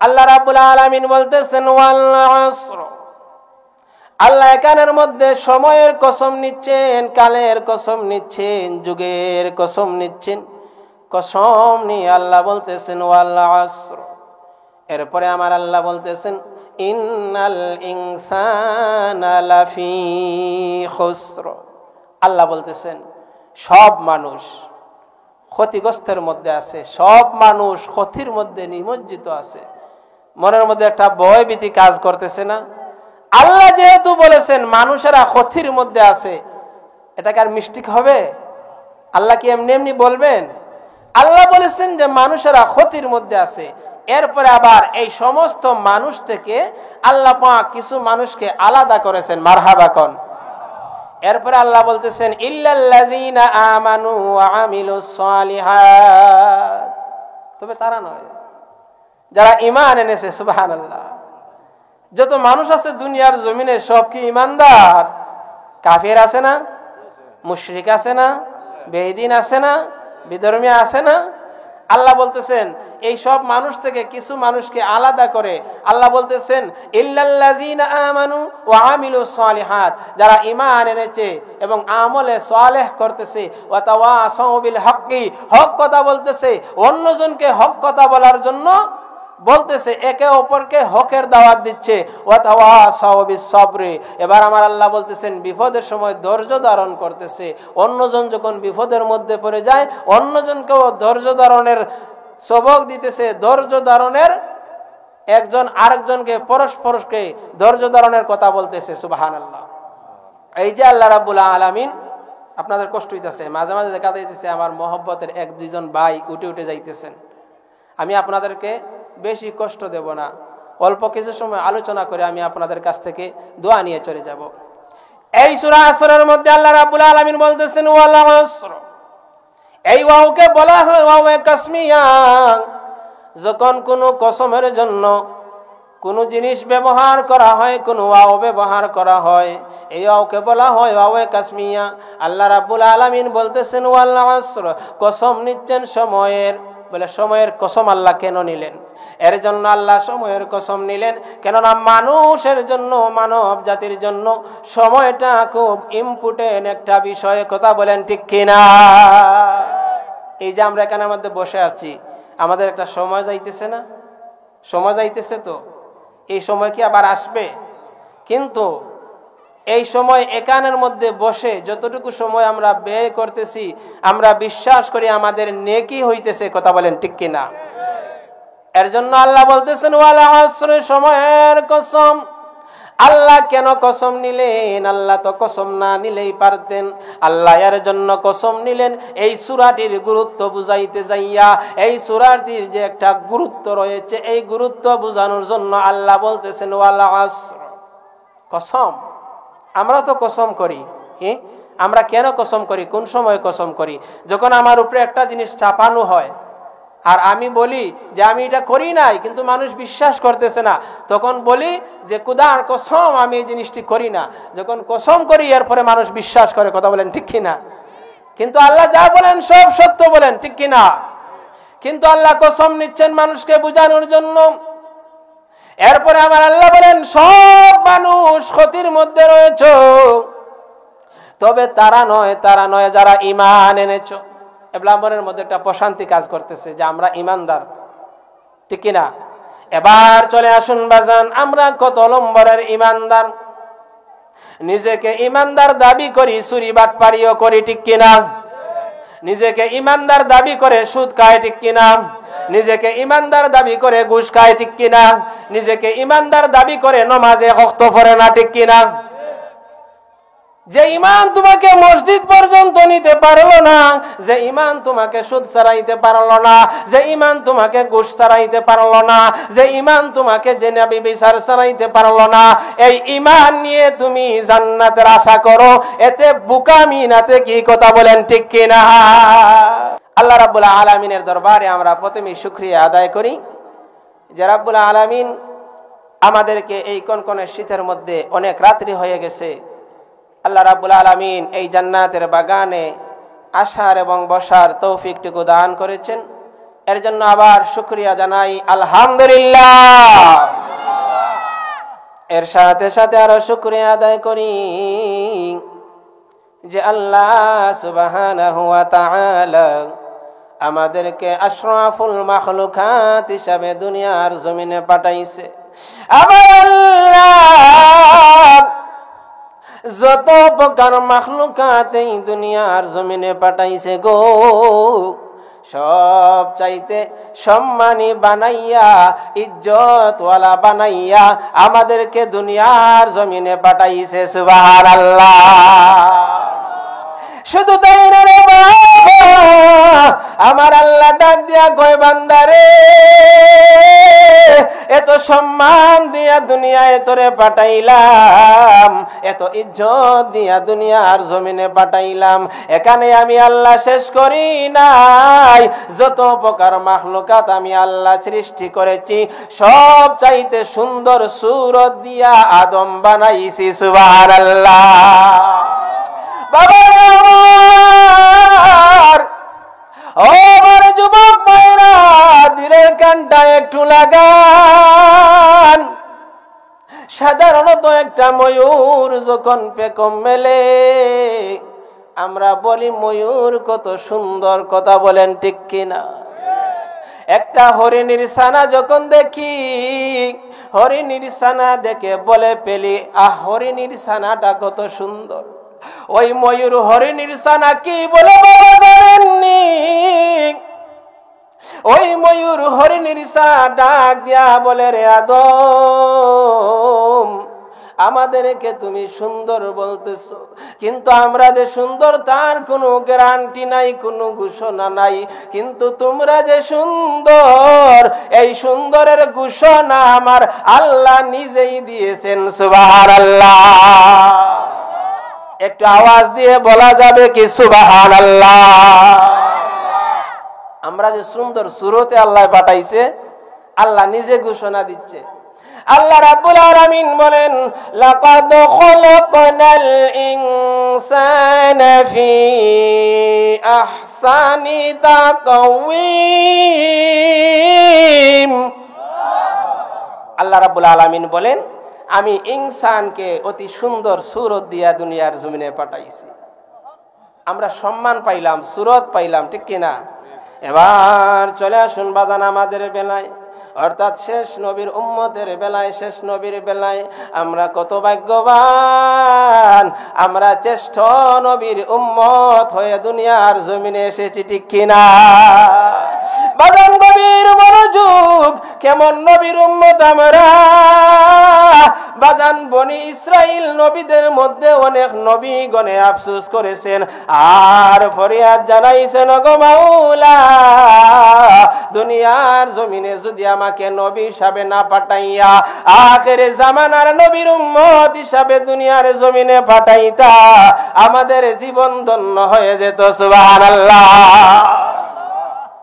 আল্লাহ রাব্বুল আলামিন বলতেছেন ওয়াল আসর, আল্লাহ এখানের মধ্যে সময়ের কসম নিচ্ছেন, কালের কসম নিচ্ছেন, যুগের কসম নিচ্ছেন। কসম নিয়ে আল্লাহ বলতেছেন ওয়াল আসর। এরপরে আমার আল্লাহ বলতেছেন ইন্নাল ইনসানা লাফি খুসর। আল্লাহ বলতেছেন সব মানুষ ক্ষতিগ্রস্তের মধ্যে আছে, সব মানুষ ক্ষতির মধ্যে নিমজ্জিত আছে। মনের মধ্যে একটা ভয় ভীতি কাজ করতেছে না? আল্লাহ যেহেতু বলেছেন মানুষেরা ক্ষতির মধ্যে আছে, এটাকে আর মিস্টেক হবে? আল্লাহ কি এমনি এমনি বলবেন? আল্লাহ বলেছেন যে মানুষেরা ক্ষতির মধ্যে আছে। এরপরে আবার এই সমস্ত মানুষ থেকে আল্লাহ পাক কিছু মানুষকে আলাদা করেছেন। মারহাবা কোন। এরপরে আল্লাহ বলতেছেন ইল্লাল্লাযীনা আমানু ওয়া আমিলুস সালিহাত, তবে তারা নয় যারা ঈমান এনেছে। সুবহানাল্লাহ। যত মানুষ আছে দুনিয়ার জমিনে সব কি ঈমানদার? কাফের আছে না, মুশরিক আছে না, বেঈদিন আছে না, বিধর্মী আছে না? আল্লাহ বলতেছেন এই সব মানুষ থেকে কিছু মানুষকে আলাদা করে আল্লাহ বলতেছেন ইল্লাল্লাযীনা আমানু ওয়া আমিলুস সালিহাত, যারা ঈমান এনেছে এবং আমলে সালেহ করতেছে, ওয়া তাওয়াসাউ বিল হক্কি, হক কথা বলতেছে, অন্যজনকে হক কথা বলার জন্য বলতেছে, একে অপরকে হকের দাওয়াত দিচ্ছে, ওয়া তাওয়াসাউ বিস সাবরি। এবার আমার আল্লাহ বলতেছেন বিপদের সময় ধৈর্য ধারণ করতেছে। অন্যজন যখন বিপদের মধ্যে পড়ে যায় অন্যজনকেও ধৈর্য ধারণের সবক দিতেছে। ধৈর্য ধারণের, একজন আরেকজনকে পরস্পরকে ধৈর্য ধারণের কথা বলতেছে। সুবহানাল্লাহ। এই যে আল্লাহ রাব্বুল আলামিন, আপনাদের কষ্ট হইতেছে, মাঝে মাঝে দেখা যাইতেছে আমার মহব্বতের এক দুইজন ভাই উঠে উঠে যাইতেছেন। আমি আপনাদেরকে বেশি কষ্ট দেব না, অল্প কিছু সময় আলোচনা করে আমি আপনাদের কাছ থেকে দোয়া নিয়ে চলে যাব। এই সূরা আসরের মধ্যে আল্লাহ রাব্বুল আলামিন বলতেছেন ওয়াল আসর। এই ওয়াওকে বলা হয় ওয়াওয়ে কাসমিয়া। যখন কোনো কসমের জন্য কোনো জিনিস ব্যবহার করা হয়, কোনো ওয়াও ব্যবহার করা হয়, এই ওয়াওকে বলা হয় ওয়াওয়ে কাসমিয়া। আল্লাহ রাব্বুল আলামিন বলতেছেন ওয়াল আসর, কসম নিচ্ছেন সময়ের। বলে সময়ের কসম আল্লাহ কেন নিলেন? এর জন্য আল্লাহ সময়ের কসম নিলেন কেননা মানুষের জন্য, মানব জাতির জন্য সময়টা খুব ইম্পর্টেন্ট একটা বিষয়। কথা বলেন ঠিক কিনা? এই যে আমরা এখানের মধ্যে বসে আছি, আমাদের একটা সময় যাইতেছে না? সময় যাইতেছে তো। এই সময় কি আবার আসবে? কিন্তু এই সময় একানের মধ্যে বসে যতটুকু সময় আমরা ব্যয় করতেছি, আমরা বিশ্বাস করি আমাদের নেকি হইতেছে। কথা বলেন ঠিক কিনা? এর জন্য আল্লাহ বলতেছেন ওয়াল আসর, সময়ের কসম। আল্লাহ কেন কসম নিলেন? আল্লাহ তো কসম না নিলেই পারতেন। আল্লাহ এর জন্য কসম নিলেন এই সূরাটির গুরুত্ব বুঝাইতে যাইয়া। এই সূরাটির যে একটা গুরুত্ব রয়েছে, এই গুরুত্ব বোঝানোর জন্য আল্লাহ বলতেছেন ওয়াল আসর, কসম। আমরা তো কসম করি, আমরা কেন কসম করি? কোন সময় কসম করি? যখন আমার উপরে একটা জিনিস চাপানো হয় আর আমি বলি যে আমি এটা করি নাই, কিন্তু মানুষ বিশ্বাস করতেছে না, তখন বলি যে খুদার কসম আমি এই জিনিসটি করি না। যখন কসম করি এরপরে মানুষ বিশ্বাস করে। কথা বলেন ঠিক কিনা? কিন্তু আল্লাহ যা বলেন সব সত্য বলেন, ঠিক কিনা? কিন্তু আল্লাহ কসম নিচ্ছেন মানুষকে বোঝানোর জন্য। এরপরে আমার আল্লাহ বলেন সব মানুষ ক্ষতির মধ্যে রয়েছে, তবে তারা নয় যারা ঈমান এনেছো। এবলামনের মধ্যে একটা প্রশান্তি কাজ করতেছে যে আমরা ঈমানদার, ঠিক কিনা? এবার চলে আসুন বাজান, আমরা কত নম্বরের ঈমানদার? নিজেকে ঈমানদার দাবি করি, চুরি বাটপারিও করি, ঠিক কিনা? নিজেকে ঈমানদার দাবি করে সুদ খায়, ঠিক কিনা? নিজেকে ঈমানদার দাবি করে ঘুষ খায়, ঠিক কিনা? নিজেকে ঈমানদার দাবি করে নামাজে ওয়াক্ত পড়ে না, ঠিক কিনা? যে ঈমান তোমাকে মসজিদ পর্যন্ত নিতে পারলো না, যে ঈমান তোমাকে সুদ ছাড়াইতে পারলো না, যে ঈমান তোমাকে ঘুষ ছাড়াইতে পারলো না, যে ঈমান তোমাকে জিনা ব্যভিচার ছাড়াইতে পারলো না, এই ঈমান নিয়ে তুমি জান্নাতের আশা করো, এতে বোকামি নাতে কি? কথা বলেন ঠিক কিনা? আল্লাহ রাব্বুল আলামিনের দরবারে আমরা প্রথমে শুকরিয়া আদায় করি যে রাব্বুল আলামিন আমাদেরকে এই কনকনে শীতের মধ্যে, অনেক রাত্রি হয়ে গেছে, আল্লাহ রাব্বুল আলামিন এই জান্নাতের বাগানে আসার এবং বসার তৌফিকটুকু দান করেছেন। এর জন্য আবার শুকরিয়া জানাই আলহামদুলিল্লাহ। এর সাথে সাথে আরো শুকরিয়া আদায় করি যে আল্লাহ সুবহানাহু ওয়া তাআলা আমাদেরকে আশরাফুল মাখলুকাত হিসাবে দুনিয়ার জমিনে পাঠাইছে। আমার আল্লাহ যত প্রকার মাখলুকাত এই দুনিয়ার জমিনে পাঠাইছে গো, সব চাইতে সম্মানী বানাইয়া ইজ্জতওয়ালা বানাইয়া আমাদেরকে দুনিয়ার জমিনে পাঠাইছে। সুবহানাল্লাহ। শুধু তাই না রে বাবা, আমার আল্লাহ ডাক দিয়া কয় বান্দারে, এত সম্মান দিয়া দুনিয়ায় তোরে পাঠাইলাম, এত ইজ্জত দিয়া দুনিয়ার জমিনে পাঠাইলাম, এখানে আমি আল্লাহ শেষ করি নাই। যত প্রকার মাখলুকাত আমি আল্লাহ সৃষ্টি করেছি সব চাইতে সুন্দর সূরত দিয়া আদম বানাইছি। সুবহানাল্লাহ। বাবা ও আমার যুবক ভাইরা, দিলের কানটা একটু লাগান। সাধারণত একটা ময়ূর যখন পেখম মেলে আমরা বলি ময়ূর কত সুন্দর, কথা বলেন ঠিক কিনা? একটা হরিণীর ছানা যখন দেখি, হরিণীর ছানা দেখে বলে পেলি আহ হরিণীর ছানাটা কত সুন্দর। ওই ময়ূর হরিণীর ছানা কি বলে বাবা জানেননি? ওই ময়ূর হরিণীর ছানা ডাক দিয়া বলে রে আদম, আমাদেরকে তুমি সুন্দর বলতেছো, কিন্তু আমরা যে সুন্দর তার কোনো গ্যারান্টি নাই, কোনো ঘোষণা নাই, কিন্তু তোমরা যে সুন্দর এই সুন্দরের ঘোষণা আমার আল্লাহ নিজেই দিয়েছেন। সুবহানাল্লাহ। একটু আওয়াজ দিয়ে বলা যাবে কি সুবহানাল্লাহ? আমরা যে সুন্দর সূরতে আল্লাহ পাঠাইছে, আল্লাহ নিজে ঘোষণা দিচ্ছে। আল্লাহ রাব্বুল আলামিন বলেন, লাকাদ খালাকনাল ইনসানা ফি আহসানি তাকওয়িম। আল্লাহ রাব্বুল আলামিন বলেন, আমি ইনসানকে অতি সুন্দর সূরত দিয়া দুনিয়ার জমিনে পাঠাইছি। আমরা সম্মান পাইলাম, সূরত পাইলাম, ঠিক কিনা? এবার চলে আসুন বাজান আমাদের বেলায়, অর্থাৎ শেষ নবীর উম্মতের বেলায়, শেষ নবীর বেলায় আমরা কত ভাগ্যবান, আমরা শ্রেষ্ঠ নবীর উম্মত হয়ে দুনিয়ার জমিনে এসেছি, ঠিক কিনা? বাজান গভীর মনোযোগ, কেমন নবীর উম্মত আমরা? বাজান বনি ইসরাইল নবীদের মধ্যে অনেক নবীগণে আফসোস করেছেন আর ফরিয়াদ জানাইছেন, গো মাওলা, দুনিয়ার জমিনে যদি আমাকে নবী হিসাবে না পাঠাইয়া আখিরে জামানার নবীর উম্মত হিসাবে দুনিয়ার জমিনে পাঠাইতা, আমাদের জীবন ধন্য হয়ে যেত। সুবহানাল্লাহ।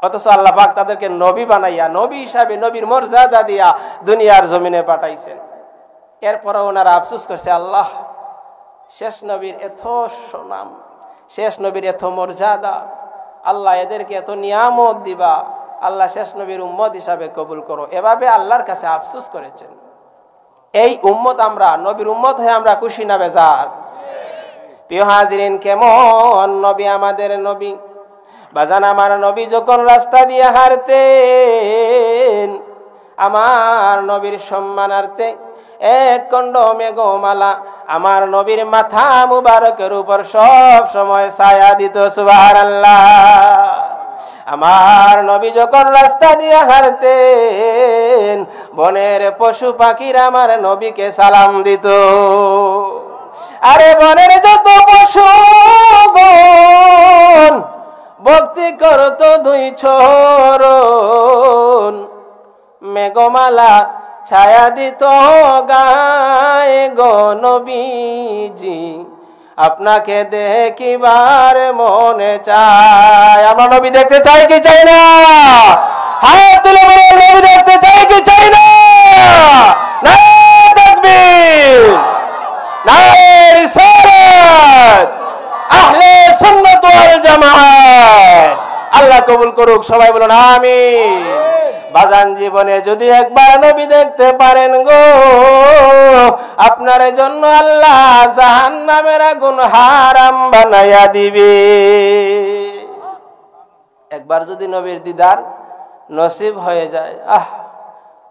অথচ আল্লাহ পাক তাদেরকে নবী বানাইয়া, নবী হিসাবে নবীর মর্যাদা দিয়া দুনিয়ার জমিনে পাঠাইছেন। এরপরে ওনারা আফসোস করছে, আল্লাহ শেষ নবীর এত সুনাম, শেষ নবীর এত মর্যাদা, আল্লাহ এদেরকে এত নিয়ামত দিবা, আল্লাহ শেষ নবীর উম্মত হিসাবে কবুল করো। এভাবে আল্লাহর কাছে আফসোস করেছেন। এই উম্মত আমরা, নবীর উম্মত হয়ে আমরা খুশি না বেজার? প্রিয় হাজিরিন, কেমন নবী আমাদের নবী। বাজান আমার নবী যখন রাস্তা দিয়ে হাঁটতেন, আমার নবীর সম্মানার্থে এক খণ্ড মেঘমালা আমার নবীর মাথা মুবারকের উপর সব সময় ছায়া দিত। সুবহানাল্লাহ। আমার নবী যখন রাস্তা দিয়ে হাঁটতেন, বনের পশু পাখিরা আমার নবীকে সালাম দিত। আরে বনের যত পশু গণ ভক্তি করত দুই চরণ, মেঘমালা ছায়া দিত গায়ে গো নবীজি, আপনাকে দেখিবার মনে চায়। আমরা নবী দেখতে চাই কি চাই না? হাত তুলে বলে নবী দেখতে চাই কি চাই না? নারে তাকবীর, নারে রিসালাত, আহলে সুন্নাত ওয়াল জামাআত। আল্লাহ কবুল করুন। করুক, সবাই বলুন আমিন। বাজান জীবনে যদি একবার নবী দেখতে পারেন গো, আপনার জন্য আল্লাহ জাহান্নামের আগুন হারাম বানায়া দিবে। একবার যদি নবীর দিদার নসিব হয়ে যায়,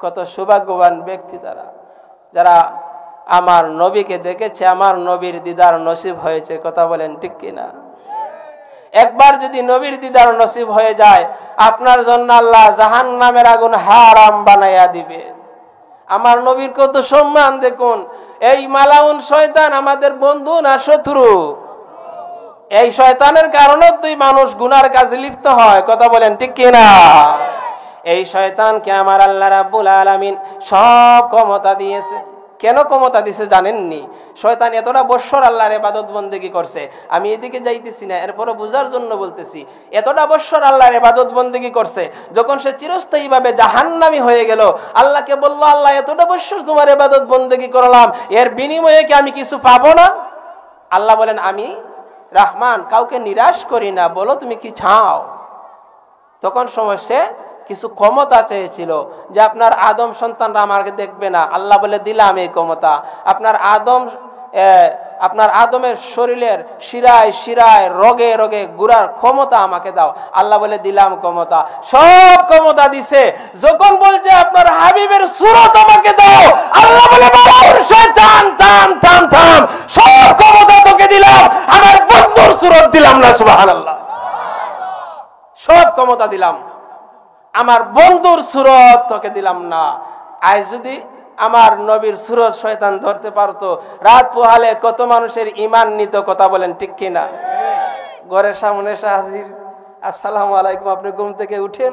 কত সৌভাগ্যবান ব্যক্তি তারা, যারা আমার নবীকে দেখেছে, আমার নবীর দিদার নসিব হয়েছে। কথা বলেন ঠিক কিনা? একবার যদি নবীর দিদার নসিব হয়ে যায়, আপনার জন্য আল্লাহ জাহান্নামের আগুন হারাম বানাইয়া দিবে। আমার নবীর কত সম্মান দেখুন। এই মালাউন শয়তান আমাদের বন্ধু না শত্রু? এই শয়তানের কারণে তুই মানুষ গুনার কাজে লিপ্ত হয়। কথা বলেন ঠিক কিনা? এই শয়তানকে আমার আল্লাহ রাব্বুল আলামিন সব ক্ষমতা দিয়েছে। কেন ক্ষমতা দিয়েছে জানেননি? শয়তান এতটা বৎসর আল্লাহর ইবাদত বন্দেগী করছে, আমি এদিকে যাইতেছি না, এরপরে বুঝার জন্য বলতেছি। এতটা বৎসর আল্লাহর ইবাদত বন্দেগী করছে, যখন সে চিরস্থায়ীভাবে জাহান্নামী হয়ে গেল, আল্লাহকে বলল, আল্লাহ এতটা বৎসর তোমার ইবাদত বন্দেগী করলাম, এর বিনিময়ে কি আমি কিছু পাবো না? আল্লাহ বলেন, আমি রহমান, কাউকে নিরাশ করি না, বলো তুমি কি চাও। তখন সময় সে কিছু ক্ষমতা চেয়েছিল, যে আপনার আদম সন্তানরা আমাকে দেখবে না। আল্লাহ বলে, দিলাম এই ক্ষমতা। আপনার আদমের শরীরের শিরায় শিরায় রগে রগে গুড়ার ক্ষমতা আমাকে দাও। আল্লাহ বলে, দিলাম ক্ষমতা। সব ক্ষমতা দিছে। যখন বলছে আপনার হাবিবের সুরত আমাকে দাও, আল্লাহ বলে, শয়তান থাম থাম থাম, সব ক্ষমতা তোকে দিলাম, আমার বন্ধুর সুরত দিলাম না। সুবহানাল্লাহ। সব ক্ষমতা দিলাম, আমার বন্ধুর সুরত তোকে দিলাম না। আজ যদি আমার নবীর সুরত শয়তান ধরতে পারতো, রাত পোহালে কত মানুষের ঈমান নিত। কথা বলেন ঠিক কিনা? ঘরের সামনে এসে হাজির, আসসালামু আলাইকুম, আপনি ঘুম থেকে উঠেন,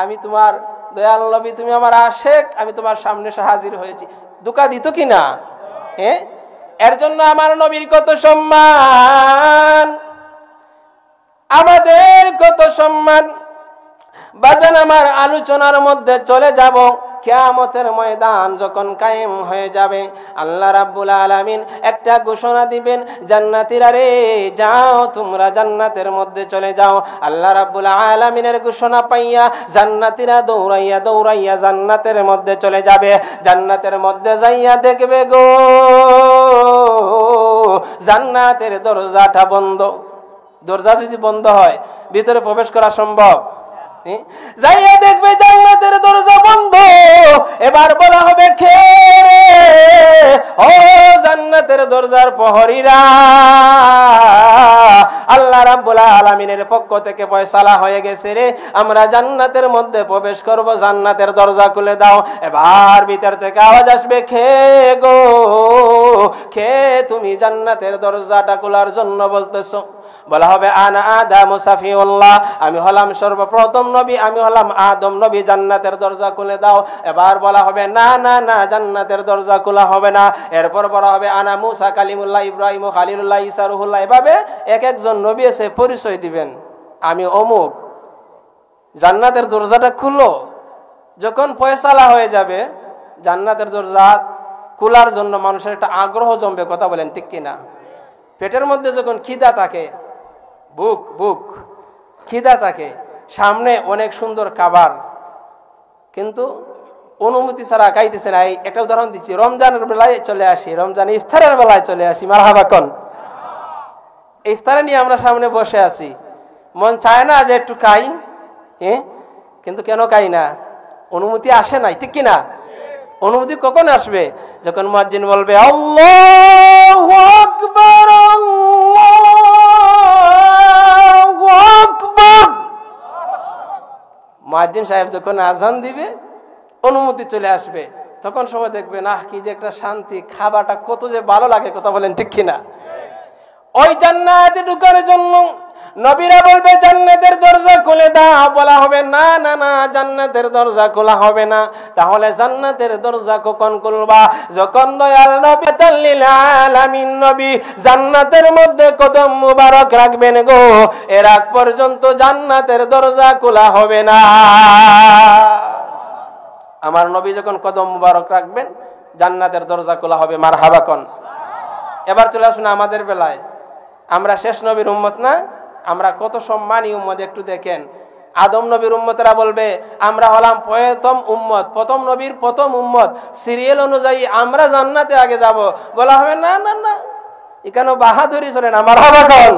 আমি তোমার দয়াল নবী, তুমি আমার আশেক, আমি তোমার সামনে এসে হাজির হয়েছি। ধোঁকা দিত কিনা? হ্যাঁ, এর জন্য আমার নবীর কত সম্মান, আমাদের কত সম্মান। বাজান আমার আলোচনার মধ্যে চলে যাব, কিয়ামতের ময়দান যখন কায়েম হয়ে যাবে, আল্লাহ রাব্বুল আলামিন একটা ঘোষণা দিবেন, জান্নাতীরা রে যাও, তোমরা জান্নাতের মধ্যে চলে যাও। আল্লাহ রাব্বুল আলামিনের ঘোষণা পাইয়া জান্নাতীরা দৌড়াইয়া দৌড়াইয়া জান্নাতের মধ্যে চলে যাবে। জান্নাতের মধ্যে যাইয়া দেখবে গো, জান্নাতের দরজাটা বন্ধ। দরজা যদি বন্ধ হয়, ভিতরে প্রবেশ করা সম্ভব? যাইয়া দেখবে জান্নাতের দরজা বন্ধ। এবার বলা হবে, কে রে? ও জান্নাতের দরজার প্রহরীরা। আল্লাহ রাব্বুল আলামিনের পক্ষ থেকে ফয়সালা হয়ে গেছে রে, আমরা জান্নাতের মধ্যে প্রবেশ করব, জান্নাতের দরজা খুলে দাও। এবার ভিতর থেকে আওয়াজ আসবে, কে গো, কে তুমি জান্নাতের দরজাটা খোলার জন্য বলতেছো? বলা হবে, আনা আদম সাফিউল্লাহ, আমি হলাম সর্বপ্রথম নবী, আমি হলাম আদম নবী, জান্নাতের দরজা খুলে দাও। এবার বলা হবে, না না না, জান্নাতের দরজা খোলা হবে না। এরপর বলা হবে, আনা মুসা কালিমুল্লাহ, ইব্রাহিম খালিলুল্লাহ, ঈসা রুহুল্লাহ। এভাবে এক একজন নবী এসে পরিচয় দিবেন, আমি অমুক। জান্নাতের দরজাটা খুলো। যখন ফয়সালা হয়ে যাবে, জান্নাতের দরজা খোলার জন্য মানুষের একটা আগ্রহ জমবে। কথা বলেন ঠিক কিনা? পেটের মধ্যে যখন খিদা থাকে, বুক বুক খিদা থাকে, সামনে অনেক সুন্দর খাবার, কিন্তু অনুমতি ছাড়া খাইতেছে না। একটা উদাহরণ দিচ্ছি, রমজানের বেলায় চলে আসি, রমজান ইফতারের বেলায় চলে আসি, মারহাবা কোন। ইফতারে নিয়ে আমরা সামনে বসে আছি, মন চায় না যে একটু খাই, কিন্তু কেন খাই না? অনুমতি আসে নাই, ঠিক কিনা? অনুমতি কখন আসবে? যখন মুয়াজ্জিন বলবে, আল্লাহু আকবার, আল্লাহু আকবার। মুয়াজ্জিন সাহেব যখন আযান দিবে, অনুমতি চলে আসবে, তখন সময় দেখবে, না কি যে একটা শান্তি, খাবারটা কত যে ভালো লাগে। কথা বলেন ঠিক কিনা? ওই জান্নাতে ঢোকার জন্য নবীরা বলবে, জান্নাতের দরজা খুলে দাও। বলা হবে, না না না, জান্নাতের দরজা খোলা হবে না। তাহলে জান্নাতের দরজা কখন খুলবা? যখন দয়াল নবী লিল আলামিন নবী জান্নাতের মধ্যে কদম মুবারক রাখবেন গো, এর আগ পর্যন্ত জান্নাতের দরজা খোলা হবে না। আমার নবী যখন কদম মুবারক রাখবেন, জান্নাতের দরজা খোলা হবে। মারহাবা কোন। এবার চলে আসুন আমাদের বেলায়। আমরা শেষ নবীর উম্মত না? আমরা কত সম্মানী উম্মত, একটু দেখেন। আদম নবীর উম্মতেরা বলবে আমরা হলাম প্রথম নবীর প্রথম উম্মত, সিরিয়াল অনুযায়ী আমরা জান্নাতে আগে যাব। বলা হবে না না না, এখানে বাহাদুরি চলে না, মারহাবা কোন।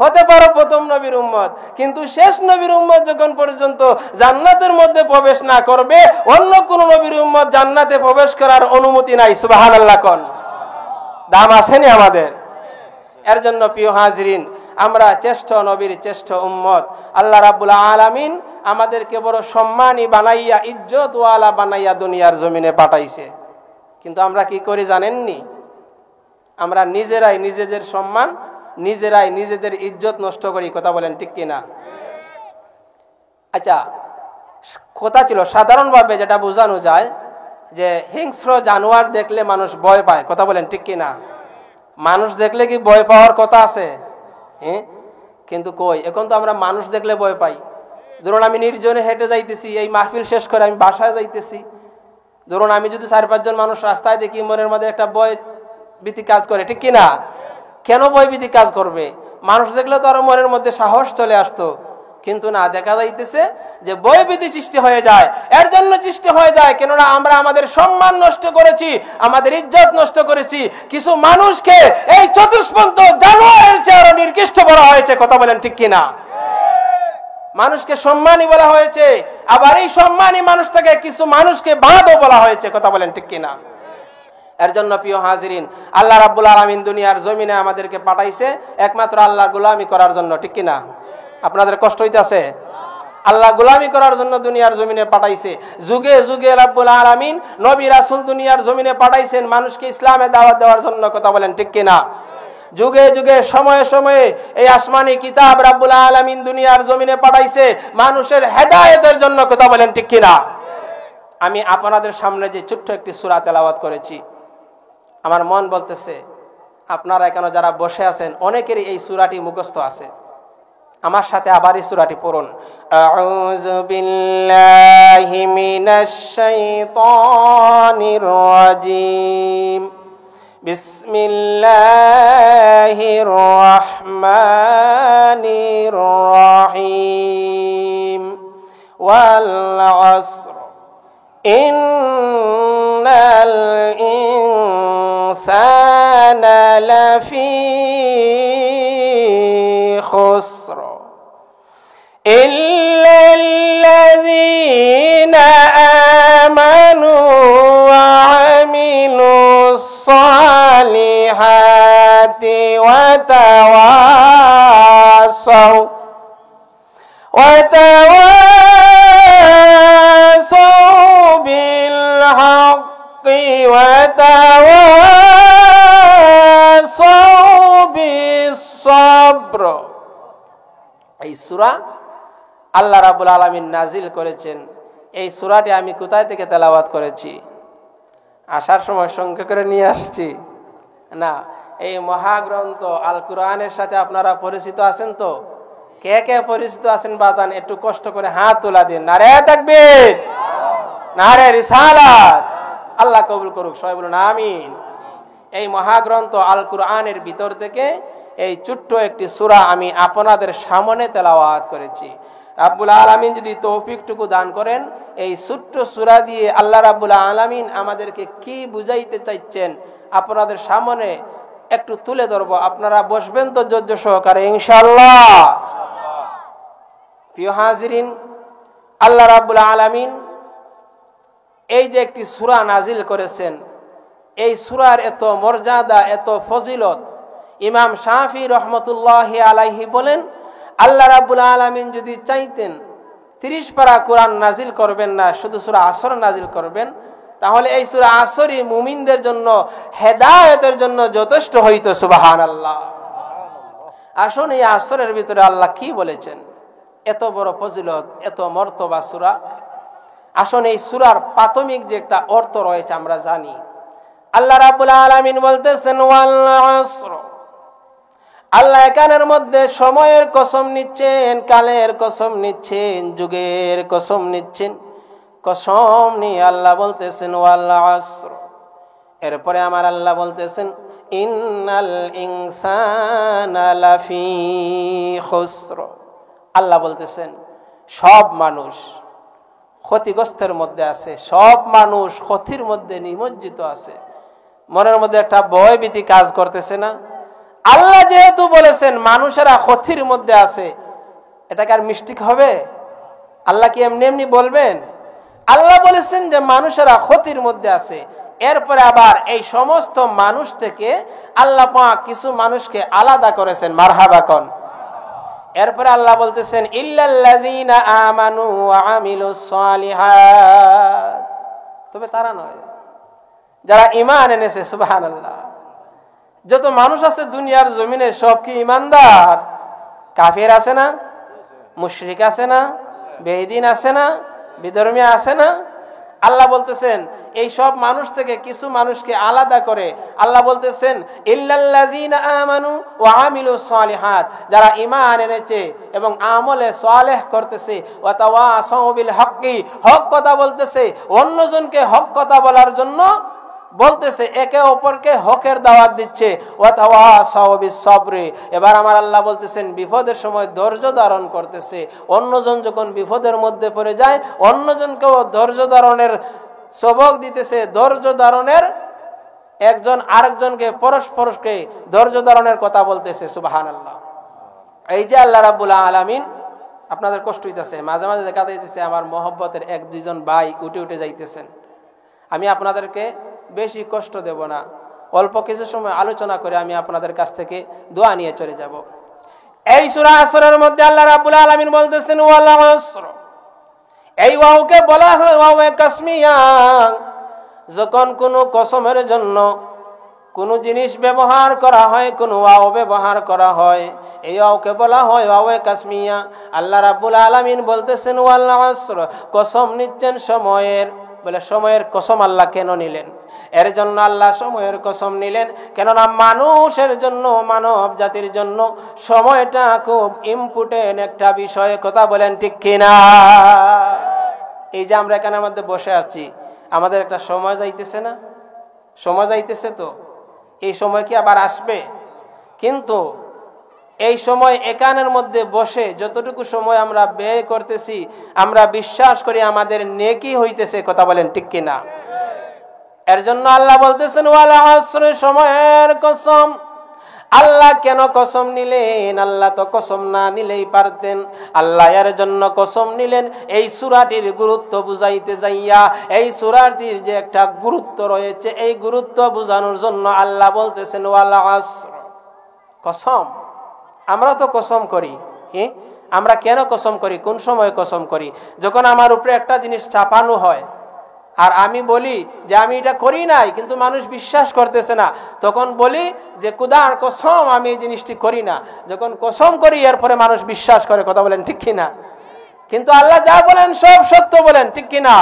হতে পারো প্রথম নবীর উম্মত, কিন্তু শেষ নবীর উম্মত যখন পর্যন্ত জান্নাতের মধ্যে প্রবেশ না করবে, অন্য কোন নবীর উম্মত জান্নাতে প্রবেশ করার অনুমতি নাই। সুবহানাল্লাহ কোন। দাম আসেনি আমাদের। এর জন্য প্রিয় হাজরিন, আমরা শ্রেষ্ঠ নবীর শ্রেষ্ঠ উম্মত। আল্লাহ রাব্বুল আলামিন আমাদেরকে বড় সম্মানী বানাইয়া, ইজ্জতওয়ালা বানাইয়া দুনিয়ার জমিনে পাঠাইছে। কিন্তু আমরা কি করি জানেননি? আমরা নিজেরাই নিজেদের সম্মান, নিজেরাই নিজেদের ইজ্জত নষ্ট করি। কথা বলেন ঠিক কিনা? আচ্ছা, কথা ছিল সাধারণভাবে যেটা বোঝানো যায় যে হিংস্র জানোয়ার দেখলে মানুষ ভয় পায়। কথা বলেন ঠিক কিনা? মানুষ দেখলে কি ভয় পাওয়ার কথা আছে? কিন্তু কই, এখন তো আমরা মানুষ দেখলে ভয় পাই। ধরুন আমি নির্জনে হেঁটে যাইতেছি, এই মাহফিল শেষ করে আমি বাসায় যাইতেছি, ধরুন আমি যদি 4-5 জন মানুষ রাস্তায় দেখি, মনের মধ্যে একটা ভয় ভীতি কাজ করে, ঠিক কিনা? কেন ভয় ভীতি কাজ করবে? মানুষ দেখলে তো আরো মনের মধ্যে সাহস চলে আসতো, কিন্তু না, দেখা যাইতেছে যে ভয় ভীতি সৃষ্টি হয়ে যায়। এর জন্য সৃষ্টি হয়ে যায় কেননা আমরা আমাদের সম্মান নষ্ট করেছি, আমাদের ইজ্জত নষ্ট করেছি। কিছু মানুষকে এই চতুষ্পন্ত জানোয়ারের চেয়ে আরো নিকৃষ্ট বলা হয়েছে। কথা বলেন ঠিক কিনা? মানুষকে সম্মানী বলা হয়েছে, আবার এই সম্মানী মানুষ থেকে কিছু মানুষকে বাঁদও বলা হয়েছে। কথা বলেন ঠিক কিনা? এর জন্য প্রিয় হাজিরিন, আল্লাহ রাব্বুল আলামিন দুনিয়ার জমিনে আমাদেরকে পাঠাইছে একমাত্র আল্লাহর গোলামি করার জন্য, ঠিক কিনা? আপনাদের কষ্ট হইতেছে? আল্লাহ গোলামি করার জন্য দুনিয়ার জমিনে পাঠাইছে। যুগে যুগে রাব্বুল আলামিন নবী রাসূল দুনিয়ার জমিনে পাঠাইছেন মানুষকে ইসলামে দাওয়াত দেওয়ার জন্য। কথা বলেন ঠিক কিনা? যুগে যুগে সময়ে সময়ে এই আসমানি কিতাব রাব্বুল আলামিন দুনিয়ার জমিনে পাঠাইছে মানুষের হেদায়েতের জন্য। কথা বলেন ঠিক কিনা? আমি আপনাদের সামনে যে ছোট্ট একটি সূরা তেলাওয়াত করেছি, আমার মন বলতেছে আপনারা এখানে যারা বসে আছেন অনেকেরই এই সূরাটি মুখস্থ আছে। আমার সাথে আবার এই সূরাটি পড়ুন। আউযু বিল্লাহি মিনাশ শাইতানির রাজিম। বিসমিল্লাহির রহমানির রহিম। ওয়াল আসর ইন্নাল ইনসানা লাফি খুসর إلا الذين آمنوا وعملوا الصالحات وتواصوا بالحق وتواصوا بالصبر। এই সূরা আল্লাহ রাব্বুল আলামিন নাজিল করেছেন। এই সূরাটি আমি কোথায় থেকে তেলাওয়াত করেছি? আসার সময় সঙ্গে করে নিয়ে আসছি না। এই মহাগ্রন্থ আল কুরআনের সাথে আপনারা পরিচিত আছেন তো? কে কে পরিচিত আছেন বাজান একটু কষ্ট করে হাত তোলা দিন। নারে তাকবীর, নারে রিসালাত। আল্লাহ কবুল করুক, সবাই বলুন আমিন। এই মহাগ্রন্থ আল কুরআনের ভিতর থেকে এই ছোট্ট একটি সূরা আমি আপনাদের সামনে তেলাওয়াত করেছি। রাব্বুল আলামিন যদি তৌফিকটুকু দান করেন, এই ছোট্ট সূরা দিয়ে আল্লাহ রাব্বুল আলামিন আমাদেরকে কি বুঝাইতে চাইছেন আপনাদের সামনে একটু তুলে ধরবো। আপনারা বসবেন তো ধৈর্য সহকারে ইনশাআল্লাহ? প্রিয় হাজিরিন, আল্লাহ রাব্বুল আলামিন এই যে একটি সূরা নাজিল করেছেন, এই সূরার এত মর্যাদা, এত ফজিলত। ইমাম শাফি রহমতুল্লাহি আলাইহি বলেন, আল্লাহ রাব্বুল আলামিন যদি চাইতেন 30 পারা কোরআন নাজিল করবেন না, শুধু সূরা আসর নাজিল করবেন, তাহলে এই সূরা আসরই মুমিনদের জন্য হেদায়েতের জন্য যথেষ্ট হইতো। সুবহানাল্লাহ। আসুন এই আসরের ভিতরে আল্লাহ কি বলেছেন, এত বড় ফজিলত, এত মর্তবা সূরা। আসুন এই সূরার প্রাথমিক যে একটা অর্থ রয়েছে আমরা জানি। আল্লাহ রাব্বুল আলামিন বলতেছেন ওয়াল আসর। আল্লাহ এখানের মধ্যে সময়ের কসম নিচ্ছেন, কালের কসম নিচ্ছেন, যুগের কসম নিচ্ছেন। কসম নিয়ে আল্লাহ বলতেছেন ওয়াল আসর। এরপরে আমার আল্লাহ বলতেছেন ইন্নাল ইনসানা লাফি খুসর। আল্লাহ বলতেছেন সব মানুষ ক্ষতিগ্রস্তের মধ্যে আছে, সব মানুষ ক্ষতির মধ্যে নিমজ্জিত আছে। মনের মধ্যে একটা ভয় ভীতি কাজ করতেছে না? আল্লাহ যেহেতু বলেছেন মানুষেরা ক্ষতির মধ্যে আছে, এটাকে আর মিস্টেক হবে? আল্লাহ কি এমনি এমনি বলবেন? আল্লাহ বলেছেন যে মানুষেরা ক্ষতির মধ্যে আছে। এরপরে আবার এই সমস্ত মানুষ থেকে আল্লাহ পাক কিছু মানুষকে আলাদা করেছেন। মারহাবা কোন। এরপরে আল্লাহ বলতেছেন ইল্লাল্লাযীনা আমানু ওয়া আমিলুস সালিহাত, তবে তারা নয় যারা ঈমান এনেছে। সুবহানাল্লাহ। যত মানুষ আছে দুনিয়ার জমিনে সব কি ঈমানদার? কাফের আছে না, মুশরিক আছে না, বেঈদিন আছে না, বিধর্মী আছে না? আল্লাহ বলতেছেন এই সব মানুষ থেকে কিছু মানুষকে আলাদা করে আল্লাহ বলতেছেন ইল্লাল্লাযীনা আমানু ওয়া আমিলুস সালিহাত, যারা ঈমান এনেছে এবং আমলে সালেহ করতেছে, ওয়া তাওয়াসাউ বিল হক্কি, হক কথা বলতেছে, অন্যজনকে হক কথা বলার জন্য বলতেছে, একে অপরকে হকের দাওয়াত দিচ্ছে, ওয়া তাওয়াসাউ বিস সাবরি। এবার আমার আল্লাহ বলতেছেন বিপদের সময় ধৈর্য ধারণ করতেছে। অন্যজন যখন বিপদের মধ্যে পড়ে যায় অন্যজনকেও ধৈর্য ধারণের সবক দিতেছে, ধৈর্য ধারণের, একজন আরেকজনকে পরস্পরকে ধৈর্য ধারণের কথা বলতেছে। সুবহানাল্লাহ। এই যে আল্লাহ রাব্বুল আলামিন, আপনাদের কষ্ট হইতেছে, মাঝে মাঝে দেখা যাইতেছে আমার মহব্বতের এক দুইজন ভাই উঠে উঠে যাইতেছেন। আমি আপনাদেরকে বেশি কষ্ট দেব না, অল্প কিছু সময় আলোচনা করে আমি আপনাদের কাছ থেকে দোয়া নিয়ে চলে যাব। এই সূরা আসরের মধ্যে আল্লাহ রাব্বুল আলামিন বলতেছেন ওয়াল আসর। এই ওয়াওকে বলা হয় ওয়াওয়ে কাসমিয়া। যখন কোনো কসমের জন্য কোনো জিনিস ব্যবহার করা হয়, কোনো ওয়াও ব্যবহার করা হয়, এই ওয়াওকে বলা হয় ওয়াওয়ে কাসমিয়া। আল্লাহ রাব্বুল আলামিন বলতেছেন ওয়াল আসর, কসম নিচ্ছেন সময়ের। বলে সময়ের কসম আল্লাহ কেন নিলেন? এর জন্য আল্লাহ সময়ের কসম নিলেন কেননা মানুষের জন্য, মানব জাতির জন্য সময়টা খুব ইম্পর্টেন্ট একটা বিষয়। কথা বলেন ঠিক কিনা? এই যে আমরা এখানের মধ্যে বসে আছি, আমাদের একটা সময় যাইতেছে না? সময় যাইতেছে তো, এই সময় কি আবার আসবে? কিন্তু এই সময় একানের মধ্যে বসে যতটুকু সময় আমরা ব্যয় করতেছি আমরা বিশ্বাস করি আমাদের নেকি হইতেছে। কথা বলেন ঠিক কিনা? এর জন্য আল্লাহ বলতেছেন ওয়াল আসর, সময়ের কসম। আল্লাহ কেন কসম নিলেন? আল্লাহ তো কসম না নিলেই পারতেন। আল্লাহ এর জন্য কসম নিলেন এই সূরাটির গুরুত্ব বুঝাইতে যাইয়া। এই সূরাটির যে একটা গুরুত্ব রয়েছে, এই গুরুত্ব বোঝানোর জন্য আল্লাহ বলতেছেন ওয়াল আসর, কসম। আমরা তো কসম করি, আমরা কেন কসম করি? কোন সময় কসম করি? যখন আমার উপরে একটা জিনিস চাপানো হয় আর আমি বলি যে আমি এটা করি নাই, কিন্তু মানুষ বিশ্বাস করতেছে না, তখন বলি যে খুদার কসম আমি এই জিনিসটি করি না। যখন কসম করি এরপরে মানুষ বিশ্বাস করে। কথা বলেন ঠিক কিনা? কিন্তু আল্লাহ যা বলেন সব সত্য বলেন, ঠিক কিনা?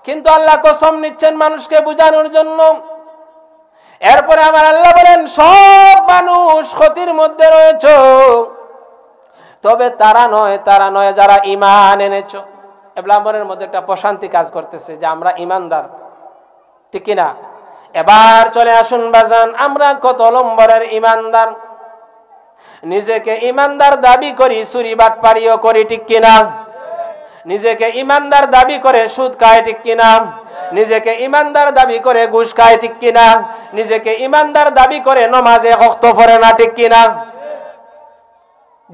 কিন্তু আল্লাহ কসম নিচ্ছেন মানুষকে বোঝানোর জন্য। এরপরে আমার আল্লাহ বলেন সব মানুষ ক্ষতির মধ্যে রয়েছে, তবে তারা নয় যারা ঈমান এনেছো। এবলামনের মধ্যে একটা প্রশান্তি কাজ করতেছে যে আমরা ঈমানদার, ঠিক কিনা? এবার চলে আসুন বাজান, আমরা কত নম্বরের ঈমানদার? নিজেকে ঈমানদার দাবি করি, চুরি বাটপারিও করি, ঠিক কিনা? নিজেকে ঈমানদার দাবি করে সুদ খায়, ঠিক কিনা? নিজেকে ঈমানদার দাবি করে ঘুষ খায়, ঠিক কিনা? নিজেকে ঈমানদার দাবি করে নামাজে ওয়াক্ত পড়ে না, ঠিক কিনা?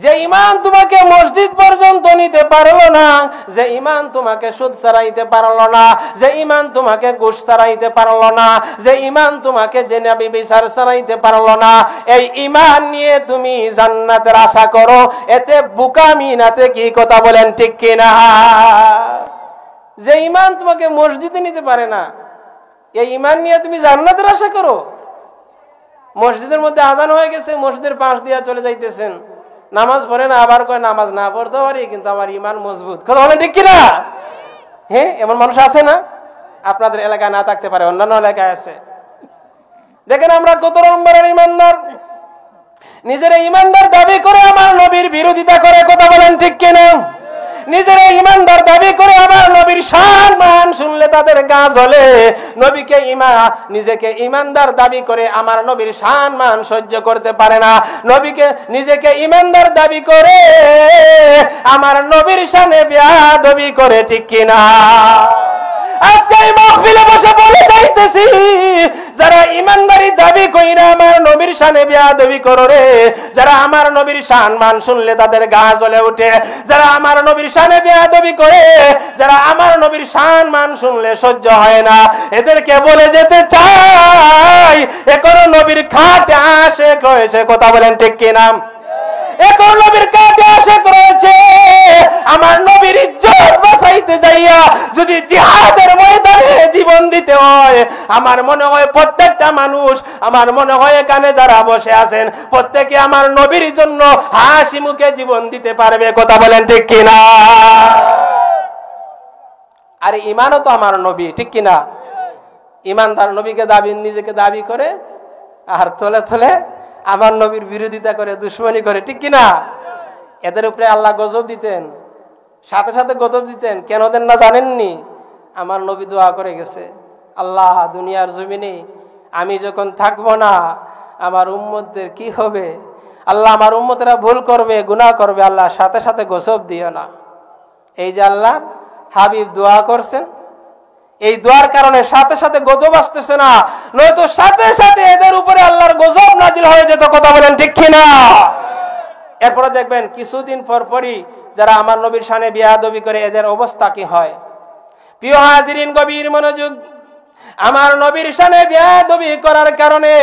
যে ঈমান তোমাকে মসজিদ পর্যন্ত নিতে পারলো না, যে ঈমান তোমাকে সুদ ছাড়াইতে পারলো না, যে ঈমান তোমাকে ঘুষ ছাড়াইতে পারলো না, যে ঈমান তোমাকে জিনা ব্যভিচার ছাড়াইতে পারলো না, এই ঈমান নিয়ে তুমি জান্নাতের আশা করো, এতে বোকামি নাতে কি? কথা বলেন ঠিক কিনা? যে ঈমান তোমাকে মসজিদে নিতে পারে না, এই ঈমান নিয়ে তুমি জান্নাতের আশা করো? মসজিদের মধ্যে আজান হয়ে গেছে, মসজিদের পাশ দিয়ে চলে যাইতেছেন, নামাজ পড়ে না, আবার কয় নামাজ না পড়তে পারি কিন্তু আমার ঈমান মজবুত। কথা বলেন ঠিক কিনা? হ্যাঁ, এমন মানুষ আছে না? আপনাদের এলাকায় না থাকতে পারে, অন্যান্য এলাকায় আছে। দেখেন আমরা কত নম্বরের ঈমানদার। নিজের ঈমানদার দাবি করে আমার নবীর বিরোধিতা করে। কথা বলেন ঠিক কিনা? নিজের ইমানদার দাবি করে আমার নবীর শান মান শুনলে তাদের গা জ্বলে। নিজেকে ইমানদার দাবি করে আমার নবীর শান মান সহ্য করতে পারে না। নিজেকে ইমানদার দাবি করে আমার নবীর শানে বেয়াদবি করে, ঠিক কিনা? আজকে এই মাহফিলে বসে বলে যাইতেছি, যারা ইমানদারি দাবি কইরা আমার নবীর শানে বেয়াদবি করো রে, যারা আমার নবীর শান মান শুনলে তাদের গা জ্বলে ওঠে, যারা আমার নবীর শানে বেয়াদবি করে, যারা আমার নবীর শান মান শুনলে সহ্য হয় না, এদেরকে বলে যেতে চাই এখনো নবীর খাটে আশিক রয়েছে। কথা বলেন ঠিক কিনা? এখন নবীর কাছে আশিক রয়েছে। আমার নবীর ইজ্জত বাঁচাইতে যাইয়া যদি জিহাদের ময়দানে জীবন দিতে হয়, আমার মনে হয় প্রত্যেকটা মানুষ, আমার মনে হয় এখানে যারা বসে আছেন প্রত্যেকে আমার নবীর জন্য হাসি মুখে জীবন দিতে পারবে। কথা বলেন ঠিক কিনা? আরে ইমানও তো আমার নবী, ঠিক কিনা? ইমানদার নবীকে নিজেকে দাবি করে আর থলে থলে আমার নবীর বিরোধিতা করে, দুশ্মনী করে, ঠিক কিনা? এদের উপরে আল্লাহ গজব দিতেন, সাথে সাথে গজব দিতেন। কেন দেন না জানেননি? আমার নবী দোয়া করে গেছে, আল্লাহ দুনিয়ার জমিনে আমি যখন থাকবো না আমার উম্মতদের কি হবে? আল্লাহ আমার উম্মতেরা ভুল করবে, গুনাহ করবে, আল্লাহ সাথে সাথে গজব দিও না। এই যে আল্লাহ হাবিব দোয়া করছেন, এই দোয়ার কারণে সাথে সাথে গজব আসতেছে না, নয়তো সাথে সাথে এদের উপরে আল্লাহর গজব নাজিল হয়ে যেত। কথা বলেন ঠিক কিনা? এরপরে দেখবেন কিছুদিন পর পরই যারা আমার নবীর শানে বেয়াদবি করে এদের অবস্থা কি হয়। প্রিয় হাজিরিন, গভীর মনোযোগ। আমার নবীর শানে বেয়াদবি করার কারণে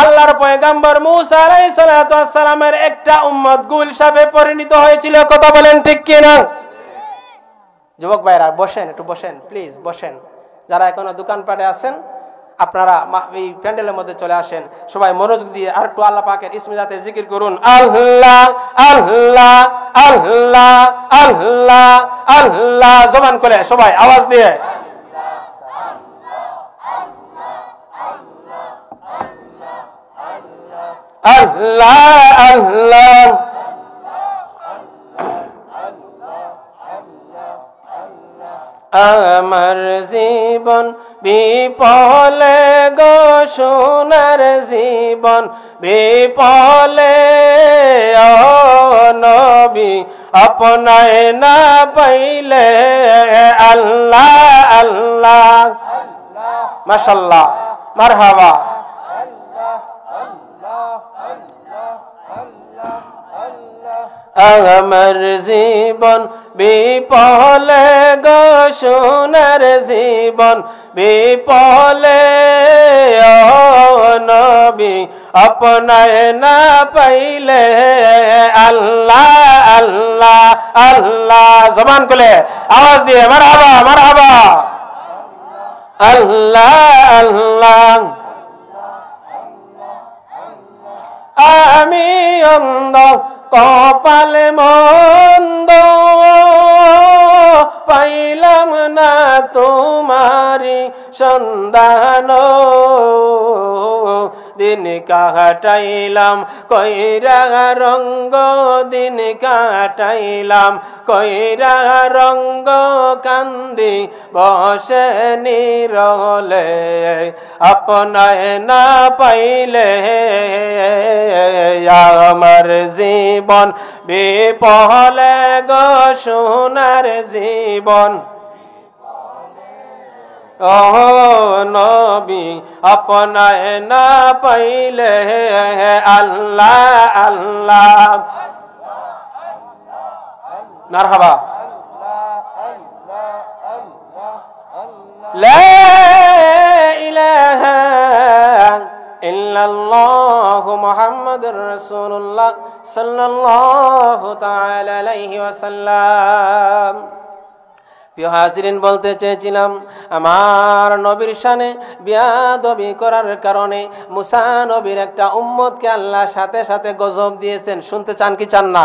আল্লাহর পয়গম্বর মুসা আলাইহিস সালাতু ওয়াস সালামের একটা উম্মত গুলশাবে পরিণত হয়েছিল। কথা বলেন ঠিক কিনা? যুবক ভাইরা বসেন, একটু বসেন প্লিজ, বসেন। যারা এখনো দোকানপাটে আছেন আপনারা এই প্যান্ডেলের মধ্যে চলে আসেন। সবাই মনোযোগ দিয়ে আর একটু আল্লাহ পাকের ইসমে জাতে জিকির করুন। আল্লাহ আল্লাহ আল্লাহ আল্লাহ আল্লাহ, জবান করে সবাই আওয়াজ দিয়ে আল্লাহ আল্লাহ। আমার জীবন বিপলে গো সোনার জীবন বিপলে, ও নবী আপনায় না পাইলে। আল্লাহ আল্লাহ, মাশাআল্লাহ, মারহাবা। আমার জীবন বিপলে গো সোনার জীবন বিপলে, ও নবী আপনায় না পাইলে। আল্লাহ আল্লাহ আল্লাহ, জবান খুলে আওয়াজ দিয়ে মারহাবা মারহাবা। আল্লাহ আল্লাহ। আমি অন্ধ কপালে মন্দ পাইলাম না তোমারি সন্ধান, দিন কাটাইলাম কইরা রঙ্গ, দিন কাটাইলাম কইরা রঙ্গ, কান্দি বসে নিরলে আপনায় না পাইলে। আমার জীবন বিপলে গো সোনার জীবন, ও নবী আপনায় না পাইলে। আল্লাহ আল্লাহ, মারহাবা। লা ইলাহা ইল্লাল্লাহু মুহাম্মাদুর রাসূলুল্লাহ সাল্লাল্লাহু তাআলা আলাইহি ওয়াসাল্লাম। প্রিয় হাজিরিন, বলতে চেয়েছিলাম আমার নবীর শানে বেয়াদবি করার কারণে মুসা নবীর একটা উম্মতকে আল্লাহ সাথে সাথে গজব দিয়েছেন। শুনতে চান কি চান না?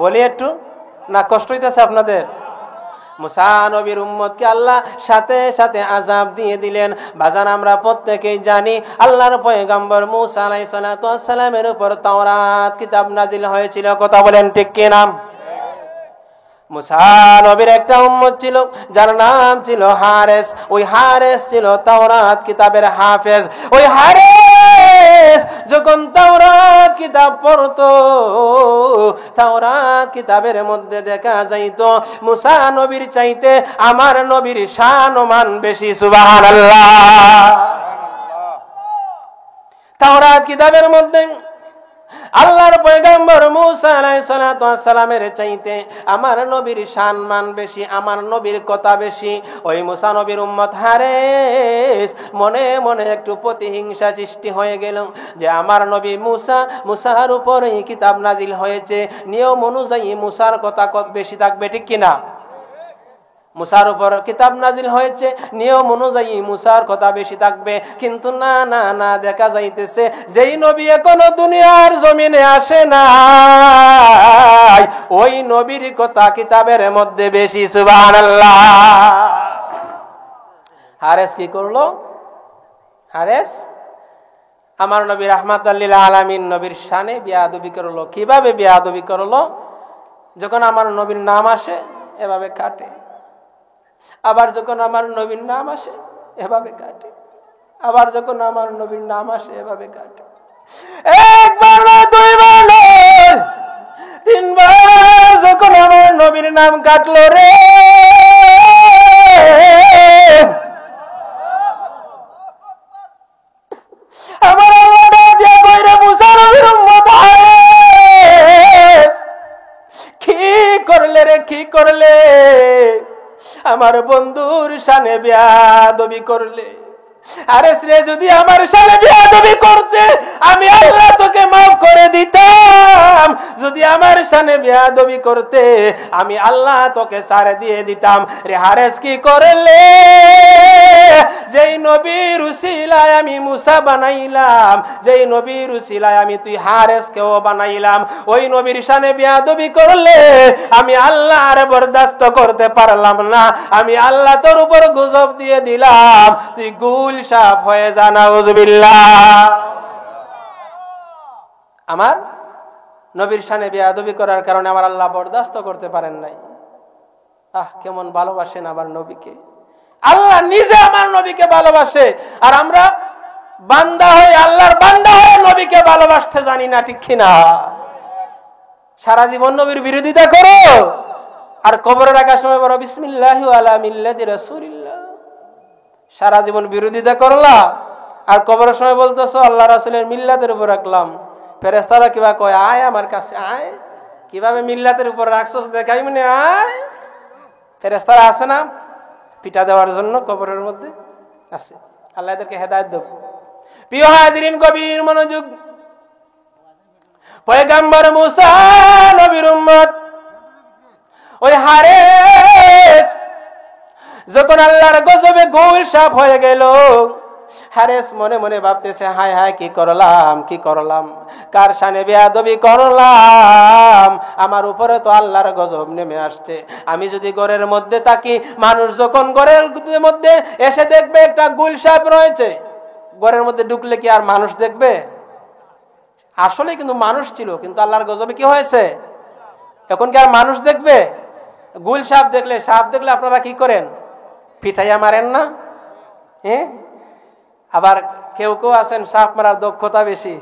বলি একটু, না কষ্ট হইতেছে আপনাদের? মুসা নবীর উম্মতকে আল্লাহ সাথে সাথে আযাব দিয়ে দিলেন। বাজান আমরা প্রত্যেকেই জানি আল্লাহর পয়গম্বর মুসা আলাইহিস সালাতু ওয়াস সালামের উপর তাওরাত কিতাব নাজিল হয়েছিল। কথা বলেন ঠিক কি না? মুসা নবীর একটা উম্মত ছিল যার নাম ছিল হারেস। ওই হারেস ছিল তাওরাত কিতাবের হাফেজ। ওই হারেস যখন তাওরাত কিতাব পড়তো, তাওরাত কিতাবের মধ্যে দেখা যাইতো মুসা নবীর চাইতে আমার নবীর শান ও মান বেশি। সুবহানাল্লাহ। তাওরাত কিতাবের মধ্যে আল্লাহর পয়গম্বর মুসা আলাইহিস সালাতু ওয়াস সালামের চাইতে আমার নবীর শান মান বেশি, আমার নবীর কথা বেশি। ওই মুসা নবীর উম্মত হারেস মনে মনে একটু প্রতিহিংসা সৃষ্টি হয়ে গেল যে আমার নবী মুসার উপরে কিতাব নাজিল হয়েছে, নিয়ম অনুযায়ী মুসার কথা বেশি থাকবে, ঠিক কিনা? মুসার উপর কিতাব নাজিল হয়েছে, নিয়ম অনুযায়ী মুসার কথা বেশি থাকবে। কিন্তু না না না, দেখা যাইতেছে যেই নবী এখনো দুনিয়ার জমিনে আসে না, ওই নবীর কথা কিতাবের মধ্যে বেশি। সুবহানাল্লাহ। হারেস কি করলো? হারেস আমার নবী রাহমাতাল লিল আলামিন নবীর শানে বেয়াদবি করলো। কিভাবে বেয়াদবি করলো? যখন আমার নবীর নাম আসে এভাবে কাটে, আবার যখন আমার নবীর নাম আসে এভাবে কাটে, আবার যখন আমার নবীর নাম আসে এভাবে কাটে। একবার না, দুইবার না, তিনবার যখন আমার নবীর নাম কাটলো রে, আমার আল্লাহ ডাক দিয়া কইরে মুসা নবীর উম্মত হারেস, কি করলে রে, কি করলে? আমার বন্ধুর শানে বেয়াদবি করলে। হারেস রে, যদি আমার শানে বেয়াদবি করতে আমি আল্লাহ তোকে মাফ করে দিতাম। যদি আমার শানে বেয়াদবি করতে আমি আল্লাহ তোকে ছাড় দিয়ে দিতাম। রে হারেস কি করলে? যেই নবীর উসিলায় আমি মুসা বানাইলাম, যেই নবীর উসিলায় আমি তুই হারেসকেও বানাইলাম, ওই নবীর শানে বেয়াদবি করলে আমি আল্লাহ আর বরদাস্ত করতে পারলাম না। আমি আল্লাহ তোর উপর গজব দিয়ে দিলাম, তুই গুল সাফ হয়ে যা। নাউযুবিল্লাহ। আমার নবীর শানে বেয়াদবি করার কারণে আমার আল্লাহ বরদাস্ত করতে পারেন নাই। কেমন ভালোবাসেন আমার নবীকে! আল্লাহ নিজে আমার নবীকে ভালোবাসে, আর আমরা বান্দা হয়ে, আল্লাহর বান্দা হয়ে নবীকে ভালোবাসতে জানি না, ঠিক কিনা? সারা জীবন নবীর বিরোধিতা করো, আর কবরে রাখার সময় বলো বিসমিল্লাহি আলা মিল্লাতি রাসূলিল্লাহ। সারা জীবন বিরোধিতা করলা, আর কবরের সময় বলতেছো আল্লাহ রাসূলের মিল্লাতের উপর রাখলাম। ফেরেশতারা কিবা কয়, আয় আমার কাছে আয়, কিভাবে মিল্লাতের উপর রাখছস দেখাই, মানে আয়। ফেরেশতারা আছে না পিটা দেওয়ার জন্য, কবরের মধ্যে আছে। আল্লাহ এদেরকে হেদায়েত দেব। প্রিয় হাজিরিন, গভীর মনোযোগ। পয়গম্বর মুসা নবীর উম্মত ওই হারেস যখন আল্লাহর গজবে গোল সাপ হয়ে গেল, হারেস মনে মনে ভাবতেছে, হায় হায় কি করলাম, কি করলাম, কার শানে বেয়াদবি করলাম। আমার উপরে তো আল্লাহর গজব নেমে আসছে। আমি যদি ঘরের মধ্যে থাকি, মানুষ যখন ঘরের মধ্যে এসে দেখবে একটা গোল সাপ রয়েছে, ঘরের মধ্যে ঢুকলে কি আর মানুষ দেখবে? আসলে কিন্তু মানুষ ছিল, কিন্তু আল্লাহর গজবে কি হয়েছে? এখন কি আর মানুষ দেখবে? গোল সাপ দেখলে, সাপ দেখলে আপনারা কি করেন? পিঠাইয়া মারেন না? আবার কেউ কেউ আছেন সাপ মারার দক্ষতা বেশি,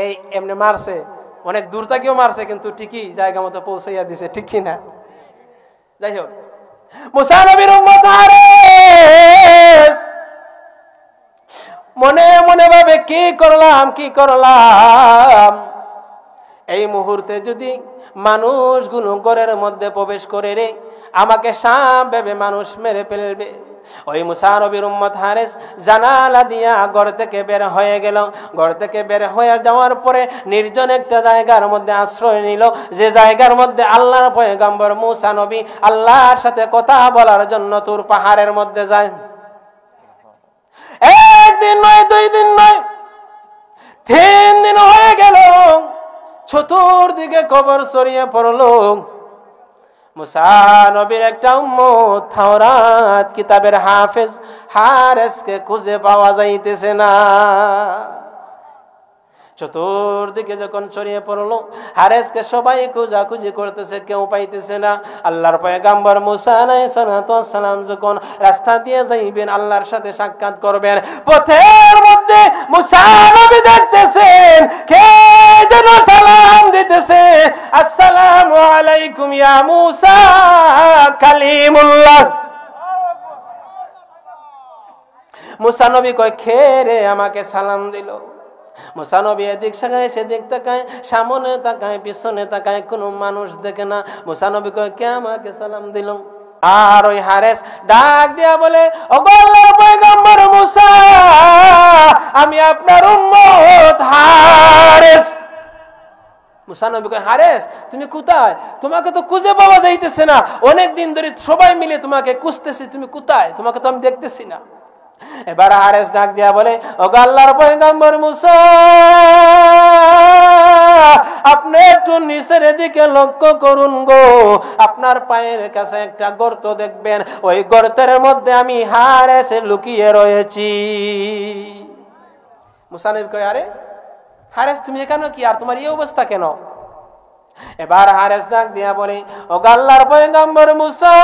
এই এমনি মারছে, অনেক দূর থেকেও মারছে, কিন্তু ঠিকই জায়গা মতো পৌঁছাইয়া দিছে, ঠিক কিনা? যাই হোক, মুসা নবীর উম্মত হারেস মনে মনে ভাবে, কি করলাম, কি করলাম। এই মুহূর্তে যদি মানুষগুলো ঘরের মধ্যে প্রবেশ করে রে, আমাকে সাপ ভেবে মানুষ মেরে ফেলবে। ওই মুসা নবীর উম্মত হারেস জানালা দিয়া ঘর থেকে বের হয়ে গেল। ঘর থেকে বের হয়ে যাওয়ার পরে নির্জন একটা জায়গার মধ্যে আশ্রয় নিল, যে জায়গার মধ্যে আল্লাহর পয়গম্বর মুসা নবী আল্লাহর সাথে কথা বলার জন্য তুর পাহাড়ের মধ্যে যায়। একদিন নয়, 2 দিন নয়, 3 দিন হয়ে গেল। চতুর্দিকে খবর ছড়িয়ে পড়ল, মুসা নবীর একটা উম্মত তাওরাত কিতাবের হাফেজ হারেসকে খুঁজে পাওয়া যাইতেছে না। চতুর্দিকে যখন ছড়িয়ে পড়লো, হারেসকে সবাই খোঁজাখুঁজি করতেছে, কেউ পাইতেছে না। আল্লাহর পয়গম্বর মুসা আলাইহিস সালাম যখন রাস্তা দিয়ে যাইবেন, আল্লাহর সাথে সাক্ষাৎ করবেন, পথের মধ্যে মুসা নবী দেখতেছেন কে যেন সালাম দিতেছে, আসসালামু আলাইকুম ইয়া মুসা কালিমুল্লাহ। মুসা নবী কয়, কে রে আমাকে সালাম দিল? মুসা নবী এদিক তাকায় সেদিক তাকায়, সামনে তাকায় পিছনে তাকায়, কোনো মানুষ দেখে না। মুসা নবী কয়, কে আমাকে সালাম দিল? আর ওই হারেস ডাক দিয়া বলে, ওগো আল্লাহর পয়গম্বর মুসা, আমি আপনার উম্মত হারেস। মুসা নবী কয়, হারেস তুমি কোথায়? তোমাকে তো খুঁজে পাওয়া যাইতেছে না, অনেক দিন ধরে সবাই মিলে তোমাকে খুঁজতেছি, তুমি কোথায়? তোমাকে তো আমি দেখতেছি না। এবার হারেস ডাক দিয়া বলে, ওগো আল্লাহর পয়গম্বর মুসা, আপনি একটু নিচের দিকে লক্ষ্য করুন গো, আপনার পায়ের কাছে একটা গর্ত দেখবেন, ওই গর্তের মধ্যে আমি হারেসে লুকিয়ে রয়েছি। মুসা নবী কয়, আরে হারেস তুমি এখানে কি, আর তোমার এই অবস্থা কেন? এবার হারেস ডাক দিয়া বলে, ওগো আল্লাহর পয়গম্বর মুসা,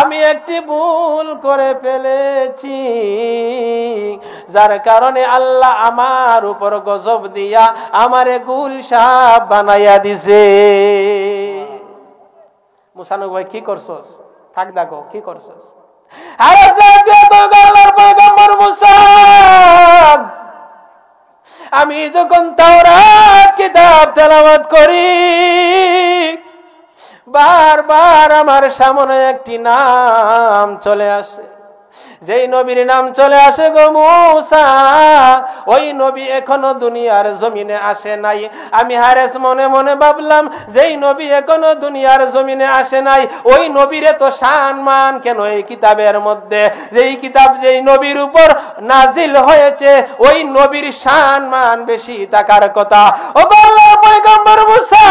আমি একটি ভুল করে ফেলেছি, যার কারণে আল্লাহ আমার উপর গজব দিয়া আমারে গুলশাপ বানাইয়া দিছে। মুসা নবী কয়, কি করছস? থাক দেখো কি করছস। হারেস ডাক দিয়া কয়, ওগো আল্লাহর পয়গম্বর মুসা, আমি যখন তাওরাত কিতাব তেলাওয়াত করি, বারবার আমার সামনে একটি নাম চলে আসে, যেই নবীর নাম চলে আসে গো মুসা, ওই নবী এখনো দুনিয়ার জমিনে আসে নাই। আমি হারেস মনে মনে ভাবলাম, যেই নবী এখনো দুনিয়ার জমিনে আসে নাই, ওই নবীরে তো সম্মান কেন এই কিতাবের মধ্যে? যেই কিতাব যেই নবীর উপর নাজিল হয়েছে, ওই নবীর সম্মান বেশি থাকার কথা। ও আল্লাহর পয়গম্বর মুসা,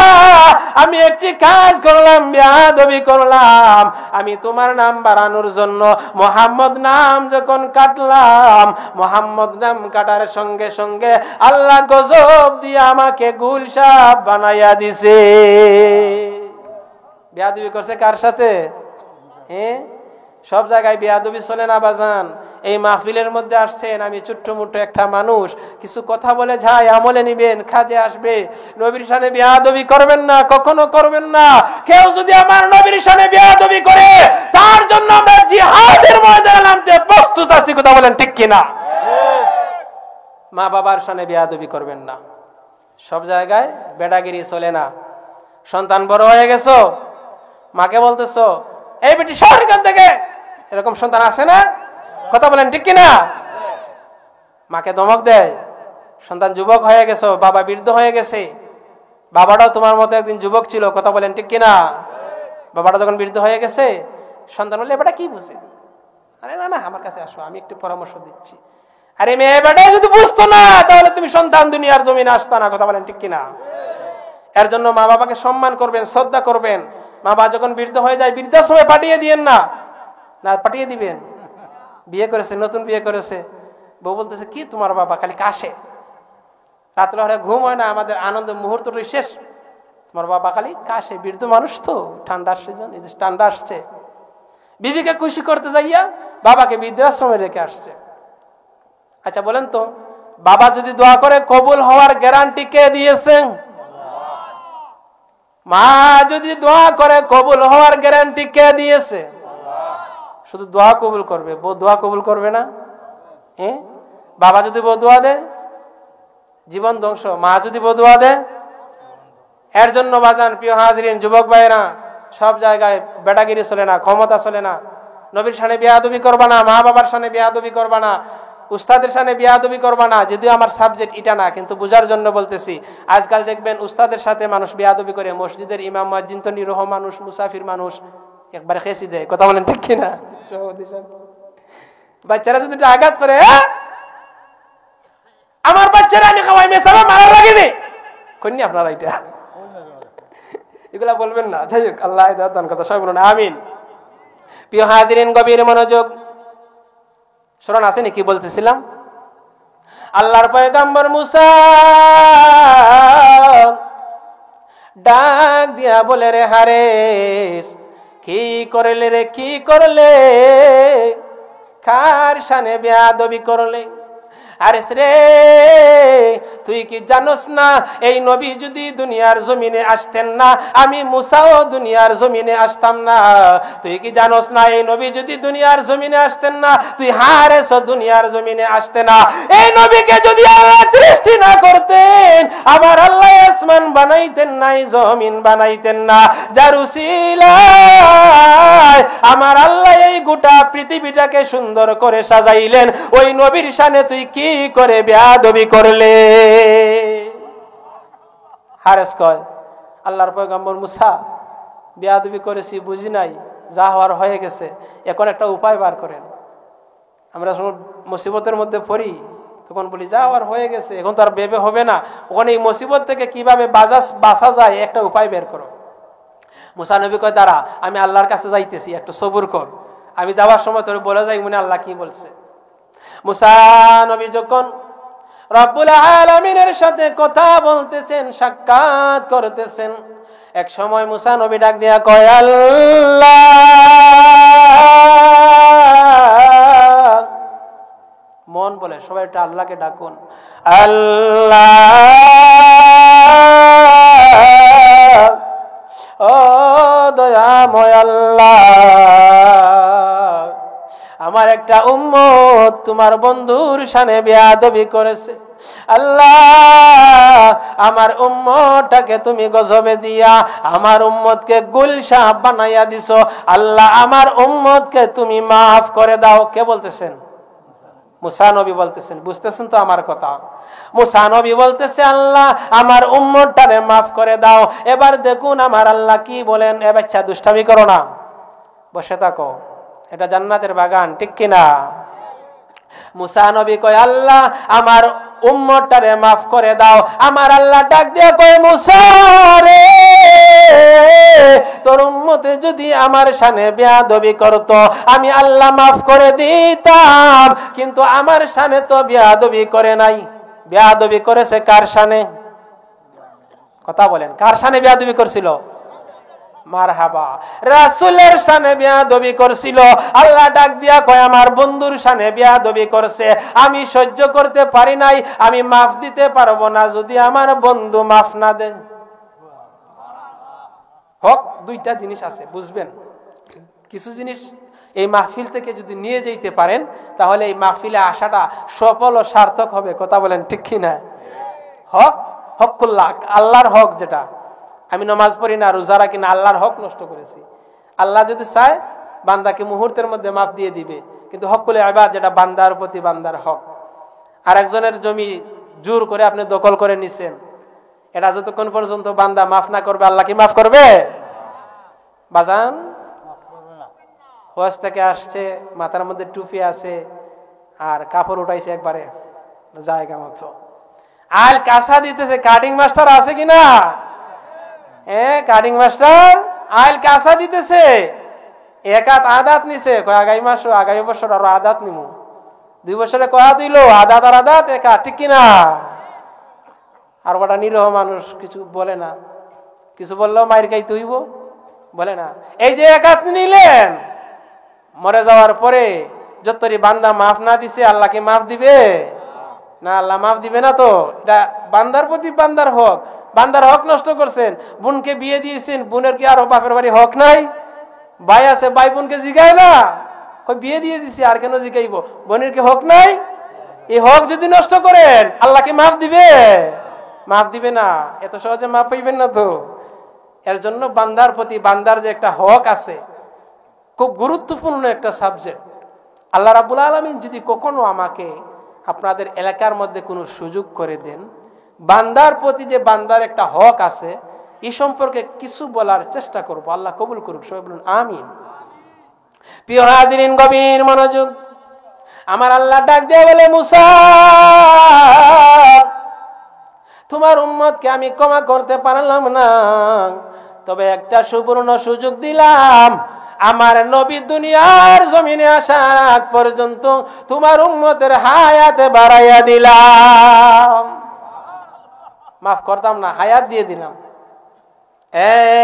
আমি একটি কাজ করলাম, বেয়াদবি করলাম। আমি তোমার নাম বাড়ানোর জন্য মুহাম্মদ নাম যখন কাটলাম, মুহাম্মদ নাম কাটার সঙ্গে সঙ্গে আল্লাহ গজব দিয়ে আমাকে গুলশাপ বানাইয়া দিছে। বেয়াদবি করছে কার সাথে? সব জায়গায় বেয়াদবি চলে না বাজান। এই মাহফিলের মধ্যে আসছেন, আমি ছোট্ট মোটো একটা মানুষ, কিছু কথা বলে যাই, আমলে নিবেন, কাজে আসবে। নবীর শানে বেয়াদবি করবেন না, কখনো করবেন না। কেউ যদি আমার নবীর শানে বেয়াদবি করে, তার জন্য আমরা জিহাদের ময়দানে নামতে প্রস্তুত আছি। কথা বলেন ঠিক কিনা? মা বাবার শানে বেয়াদবি করবেন না। সব জায়গায় বেড়াগিরি চলে না। সন্তান বড় হয়ে গেছো, মাকে বলতেছো, এই বেটি সর এখান থেকে, এরকম সন্তান আছে না? কথা বলেন ঠিক কিনা? মাকে ধমক দেয়। সন্তান যুবক হয়ে গেছো, বাবা বৃদ্ধ হয়ে গেছে, বাবাটাও তোমার মতো একদিন যুবক ছিল। কথা বলেন ঠিক কিনা? বাবাটা যখন বৃদ্ধ হয়ে গেছে, সন্তান বলে, এবারটা কি বুঝে? আরে না না, আমার কাছে আসো, আমি একটু পরামর্শ দিচ্ছি। আরে মেয়ে বেটা যদি বুঝতো না, তাহলে তুমি সন্তান দুনিয়ার জমিনে আসতো না। কথা বলেন ঠিক কিনা? এর জন্য মা বাবাকে সম্মান করবেন, শ্রদ্ধা করবেন। মা বাবা যখন বৃদ্ধ হয়ে যায়, বৃদ্ধাশ্রমে পাঠিয়ে দিয়েন না। না পাঠিয়ে দিবেন। বিয়ে করেছে, নতুন বিয়ে করেছে, বউ বলতেছে, কি তোমার বাবা খালি কাশে, রাত্রে হলে ঘুম হয় না, আমাদের আনন্দ মুহূর্তটাই শেষ, তোমার বাবা খালি কাশে। বৃদ্ধ মানুষ তো, ঠান্ডার সিজন, এই যে ঠান্ডা আসছে, বিবিকে খুশি করতে যাইয়া বাবাকে বৃদ্ধাশ্রমে রেখে আসছে। আচ্ছা বলেন তো, বাবা যদি দোয়া করে, কবুল হওয়ার গ্যারান্টি কে দিয়েছেন? মা যদি দোয়া করে, কবুল হওয়ার গ্যারান্টি কে দিয়েছে? শুধু দোয়া কবুল করবে, বউ দোয়া কবুল করবে না। বাবা যদি বদুয়া দেয়, জীবন ধ্বংস। মা যদি বদুয়া দেয়, এর জন্য বাজান প্রিয় হাজরিন, যুবক ভাইরা, সব জায়গায় বেটাগিরি চলে না, ক্ষমতা চলে না। নবীর সামনে বেয়াদবি করবা না, মা বাবার সামনে বেয়াদবি করবা না, উস্তাদের সামনে বেয়াদবি করবা না। যদিও আমার সাবজেক্ট এটা না, কিন্তু বুঝার জন্য বলতেছি। আজকাল দেখবেন উস্তাদের সাথে মানুষ বেয়াদবি করে। মসজিদের ইমাম মুয়াজ্জিন তো নিরহ মানুষ, মুসাফির মানুষ, একবারে খেসি দেয়। কথা বলেন ঠিক কিনা? বাচ্চারা যদি আঘাত করে, আমার বাচ্চারা আমি খাওয়াই, মেসামা মারা লাগেনি, কন্যা আপনারা এটা এগুলা বলবেন না। যাই হোক, আল্লাহ দান কথা সবাই বলুন আমিন। প্রিয় হাজিরিন, গভীর মনোযোগ। স্মরণ আছে নাকি বলতেছিলাম? আল্লাহর পয়গম্বর মুসা ডাক দিয়া বলে, রে হারেস, কি করলে রে, কি করলে, কার শানে বেয়াদবি করলে? হারেস রে, তুই কি জানোস না এই নবী যদি দুনিয়ার জমিনে আসতেন না, আমি মুসাও দুনিয়ার জমিনে আসতাম না? তুই কি জানোস না এই নবী যদি দুনিয়ার জমিনে আসতেন না, তুই হারেসও দুনিয়ার জমিনে আসতে না? এই নবীকে যদি আল্লাহ সৃষ্টি না করতেন, আমার আল্লাহ আসমান বানাইতেন নাই, জমিন বানাইতেন না, যার উসিলায় আমার আল্লাহ এই গোটা পৃথিবীটাকে সুন্দর করে সাজাইলেন, ওই নবীর শানে তুই কি করে বেয়াদবি করলে? হারেস কয়, আল্লাহর পয়গম্বর মুসা, বেয়াদবি করেছি বুঝি নাই, যা হওয়ার হয়ে গেছে, এখন একটা উপায় বার করেন। আমরা মুসিবতের মধ্যে পড়ি, তখন বলি যা হওয়ার হয়ে গেছে, এখন তার ভেবে হবে না, ওখানে এই মুসিবত থেকে কিভাবে বাঁচা যায় একটা উপায় বের করো। মুসা নবী কয়, দাঁড়া, আমি আল্লাহর কাছে যাইতেছি, একটু সবুর কর, আমি যাওয়ার সময় তোর বলে যাই মনে আল্লাহ কি বলছে। মুসা নবী যখন রব্বুল আলামিনের সাথে কথা বলতেছেন, সাক্ষাৎ করতেছেন, এক সময় মুসা নবী ডাক দিয়া কয়, আল্লাহ। মন বলে সবাই একটা আল্লাহকে ডাকুন, আল্লাহ, ও দয়াময় আল্লাহ, আমার একটা উম্মত তোমার বন্ধুর শানে বেয়াদবি করেছে, আল্লাহ আমার উম্মতটাকে তুমি গজবে দিয়া আমার উম্মতকে গুলশাহ বানাইয়া দিছো, আল্লাহ আমার উম্মতকে তুমি মাফ করে দাও। কে বলতেছেন? মুসা নবী বলতেছেন। বুঝতেছেন তো আমার কথা? মুসা নবী বলতেছে, আল্লাহ আমার উম্মতটারে মাফ করে দাও। এবার দেখুন আমার আল্লাহ কি বলেন, এ বাচ্চা দুষ্টামি করো না, বসে থাকো, এটা জান্নাতের বাগান, ঠিক কিনা? মুসা নবী কয়, আল্লাহ আমার উম্মতটারে মাফ করে দাও। আমার আল্লাহ ডাক দিয়ে কয়, মুসা রে, তোর উম্মতে যদি আমার শানে বেয়াদবি করত, আমি আল্লাহ মাফ করে দিতাম, কিন্তু আমার শানে তো বেয়াদবি করে নাই। বেয়াদবি করেছে কার শানে? কথা বলেন, কার শানে বেয়াদবি করছিল? মারহাবা, রাসূলের শানে বেয়াদবি করছিল। আল্লাহ ডাক দিয়া কয়, আমার বন্ধুর শানে বেয়াদবি করছে, আমি সহ্য করতে পারি নাই, আমি মাফ দিতে পারবো না যদি আমার বন্ধু মাফ না দেয়। হক দুইটা জিনিস আছে, বুঝবেন। কিছু জিনিস এই মাহফিল থেকে যদি নিয়ে যেতে পারেন, তাহলে এই মাহফিলে আসাটা সফল ও সার্থক হবে। কথা বলেন, ঠিক কিনা? হক, হকুল্লাহ, আল্লাহর হক, যেটা আমি নামাজ পড়ি না, রোজা রাখি না, আল্লাহর হক নষ্ট করেছি। আল্লাহ যদি চায় বান্দাকে মুহূর্তের মধ্যে মাফ দিয়ে দিবে, কিন্তু হকুল ইবাদ, যেটা বান্দার প্রতি বান্দার হক। আর একজনের জমি জোর করে আপনি দখল করে নিছেন, এটা যতক্ষণ পর্যন্ত বান্দা মাফ না করবে, আল্লাহ কি মাফ করবে? বাজান হজ থেকে আসছে, মাথার মধ্যে টুপি আছে আর কাপড় উঠাইছে একবারে জায়গা মতো, আর কাঁচা দিতেছে। কাটিং মাস্টার আছে কিনা? কাটিং মাস্টার আইল কাঁচা দিতেছে, এক হাত আদাত নিছে, আগামী মাস, আগামী বছর আরো আদাত নিমু, 2 বছরে কয়া দিল আদাত আর আদাত একা, ঠিক কিনা? আর কটা নিরহ মানুষ কিছু বলে না, কিছু বললেও মায়ের খাইতে হইব, বলে না। এই যে এক হাত নিলেন, মরে যাওয়ার পরে যতরি বান্দা মাফ না দিছে, আল্লাহ কি মাফ দিবে? না, আল্লাহ মাফ দিবে না। তো এটা বান্দার প্রতি বান্দার হক, বান্দার হক নষ্ট করছেন। বোনকে বিয়ে দিয়েছেন, বোনের কি আরো বাপের বাড়ি হক নাই? ভাই আছে, ভাই বোনকে জিগায় না, বিয়ে দিয়ে দিছি আর কেন জিগাইব? বোনের কি হক নাই? এই হক যদি নষ্ট করেন, আল্লাহ কি মাফ দিবে? মাফ দিবে না, এত সহজে মাফ পাইবেন না তো। এর জন্য বান্দার প্রতি বান্দার যে একটা হক আছে, খুব গুরুত্বপূর্ণ একটা সাবজেক্ট। আল্লাহ রাব্বুল আলামিন যদি কখনো আমাকে আপনাদের এলাকার মধ্যে কোনো সুযোগ করে দেন, বান্দার প্রতি যে বান্দার একটা হক আছে, এই সম্পর্কে কিছু বলার চেষ্টা করব। আল্লাহ কবুল করুক, সবাই বলুন আমিন। প্রিয় হাজিরিন, গভীর মনোযোগ। আমার আল্লাহ ডাক দিয়ে বলে, মুসা তোমার উম্মতকে আমি ক্ষমা করতে পারলাম না, তবে একটা সুবর্ণ সুযোগ দিলাম। আমার নবী দুনিয়ার জমিনে আসার আগ পর্যন্ত তোমার উম্মতের হায়াতে বাড়াইয়া দিলাম, মাফ করতাম না, হায়াত দিয়ে দিলাম।